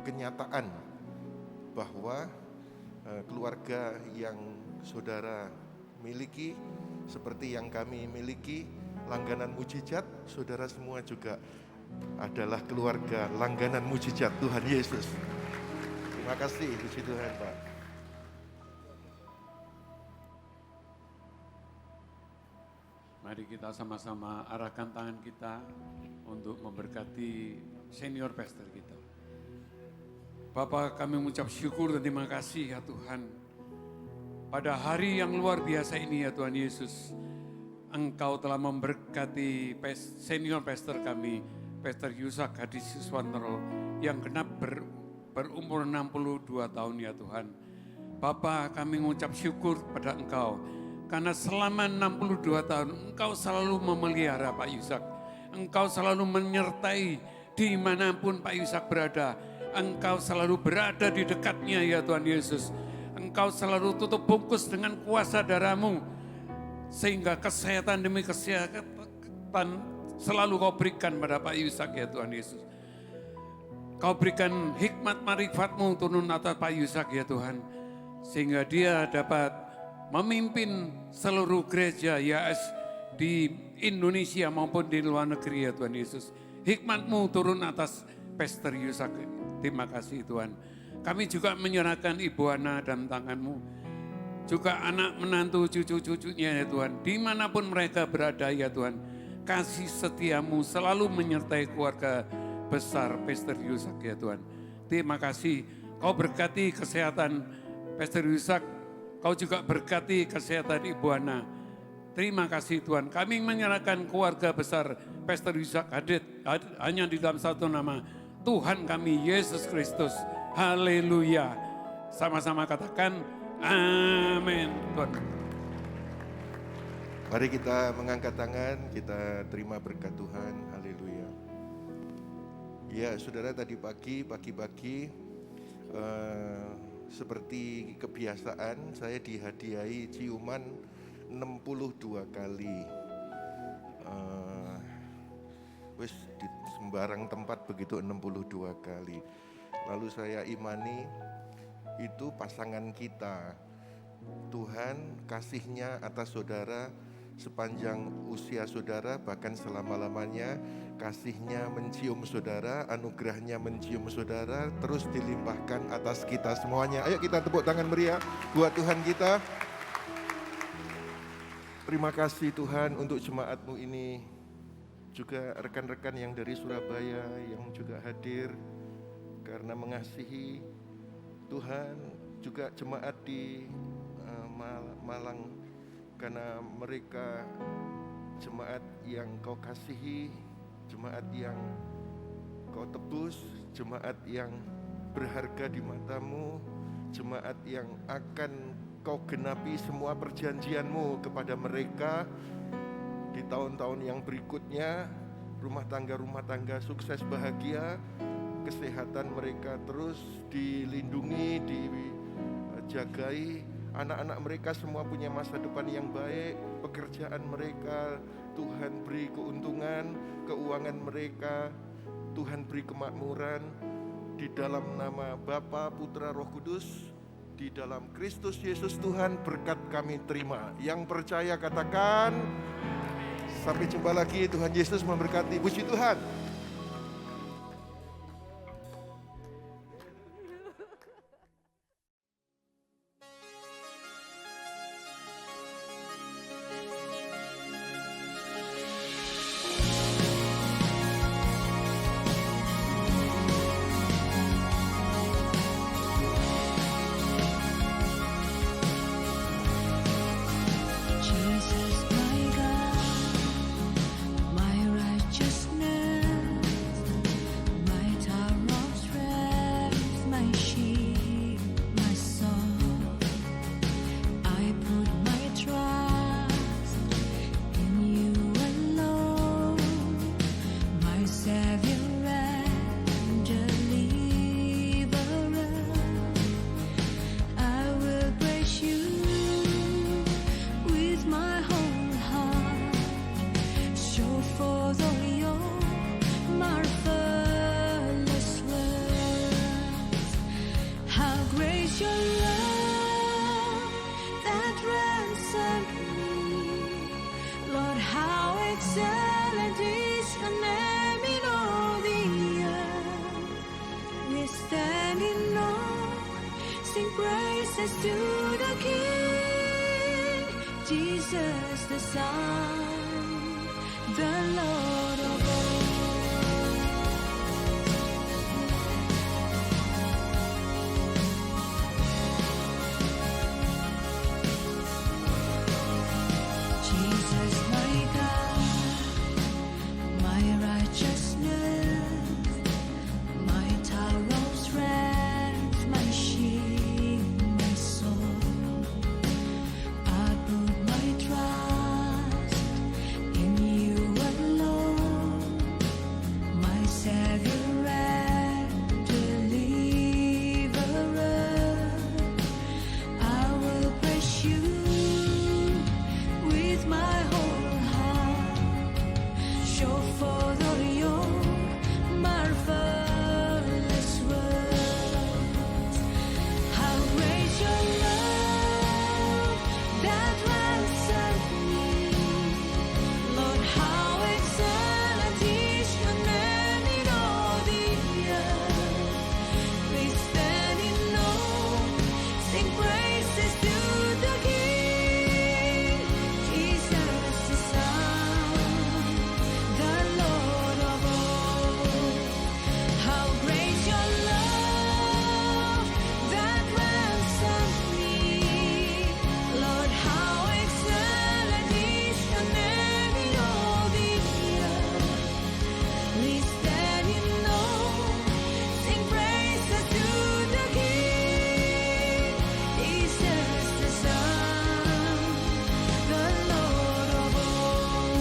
kenyataan bahwa keluarga yang saudara miliki seperti yang kami miliki, langganan mujizat, saudara semua juga adalah keluarga langganan mujizat Tuhan Yesus. Terima kasih, puji Tuhan Pak. Mari kita sama-sama arahkan tangan kita untuk memberkati senior pastor kita. Bapa, kami mengucap syukur dan terima kasih ya Tuhan. Pada hari yang luar biasa ini ya Tuhan Yesus, Engkau telah memberkati senior pastor kami, Pastor Yesus Kristus yang genap berumur 62 tahun ya Tuhan. Bapa, kami mengucap syukur pada Engkau, karena selama 62 tahun Engkau selalu memelihara Pak Yesus. Engkau selalu menyertai dimanapun Pak Yesus berada. Engkau selalu berada di dekatnya ya Tuhan Yesus. Engkau selalu tutup bungkus dengan kuasa darah-Mu, sehingga kesehatan demi kesehatan selalu Kau berikan pada Pak Yesus ya Tuhan Yesus. Kau berikan hikmat marifat-Mu turun atas Pak Yesus ya Tuhan, sehingga dia dapat memimpin seluruh gereja YHS di Indonesia maupun di luar negeri ya Tuhan Yesus. Hikmat-Mu turun atas Pastor Yesus. Terima kasih Tuhan. Kami juga menyerahkan Ibu Ana dan tangan-Mu, juga anak menantu cucu-cucunya ya Tuhan, dimanapun mereka berada ya Tuhan. Kasih setia-Mu selalu menyertai keluarga besar Pastor Yesus ya Tuhan. Terima kasih. Kau berkati kesehatan Pastor Yesus, Kau juga berkati kesehatan Ibu Ana. Terima kasih Tuhan. Kami menyerahkan keluarga besar Pastor Yesus hanya di dalam satu nama, Tuhan kami Yesus Kristus. Haleluya. Sama-sama katakan amin. Tuhan. Mari kita mengangkat tangan, kita terima berkat Tuhan. Haleluya. Ya, saudara, tadi pagi-pagi seperti kebiasaan saya dihadiahi ciuman 62 kali. Wis di sembarang tempat begitu 62 kali. Lalu saya imani itu pasangan kita. Tuhan kasihnya atas saudara sepanjang usia saudara, bahkan selama-lamanya. Kasihnya mencium saudara, anugerahnya mencium saudara, terus dilimpahkan atas kita semuanya. Ayo kita tepuk tangan meriah buat Tuhan kita. Terima kasih Tuhan untuk jemaat-Mu ini, juga rekan-rekan yang dari Surabaya yang juga hadir karena mengasihi Tuhan, juga jemaat di Malang karena mereka jemaat yang Kau kasihi, jemaat yang Kau tebus, jemaat yang berharga di mata-Mu, jemaat yang akan Kau genapi semua perjanjian-Mu kepada mereka di tahun-tahun yang berikutnya. Rumah tangga sukses bahagia, kesehatan mereka terus dilindungi, dijagai. Anak-anak mereka semua punya masa depan yang baik, pekerjaan mereka Tuhan beri keuntungan, keuangan mereka Tuhan beri kemakmuran. Di dalam nama Bapa, Putra, Roh Kudus, di dalam Kristus Yesus Tuhan, berkat kami terima. Yang percaya katakan, sampai jumpa lagi. Tuhan Yesus memberkati. Puji Tuhan. the Son, the Lord of all. Jesus, my God, my righteousness, my tower of strength, my shield, my soul. I put my trust in you alone, my Savior and Deliverer. I will praise you with my whole heart, show forth all your marvelous works. How great your love that ransomed me, Lord, how excellent is your name in all the earth. We stand in awe, sing praises to the King, Jesus the Son, the Lord of all. How great your love that ransomed me, Lord, how excellent is your name in all the earth. We stand in awe, sing praises to the King, Jesus the Son, the Lord of all.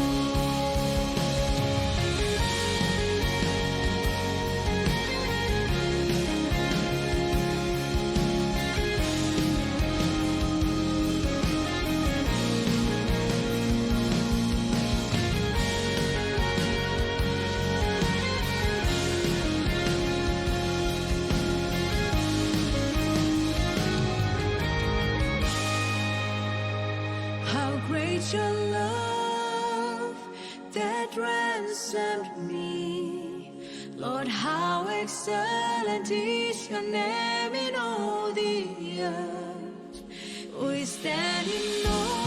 How great your love that ransomed me, Lord, how excellent is your name in all the earth. We stand in awe,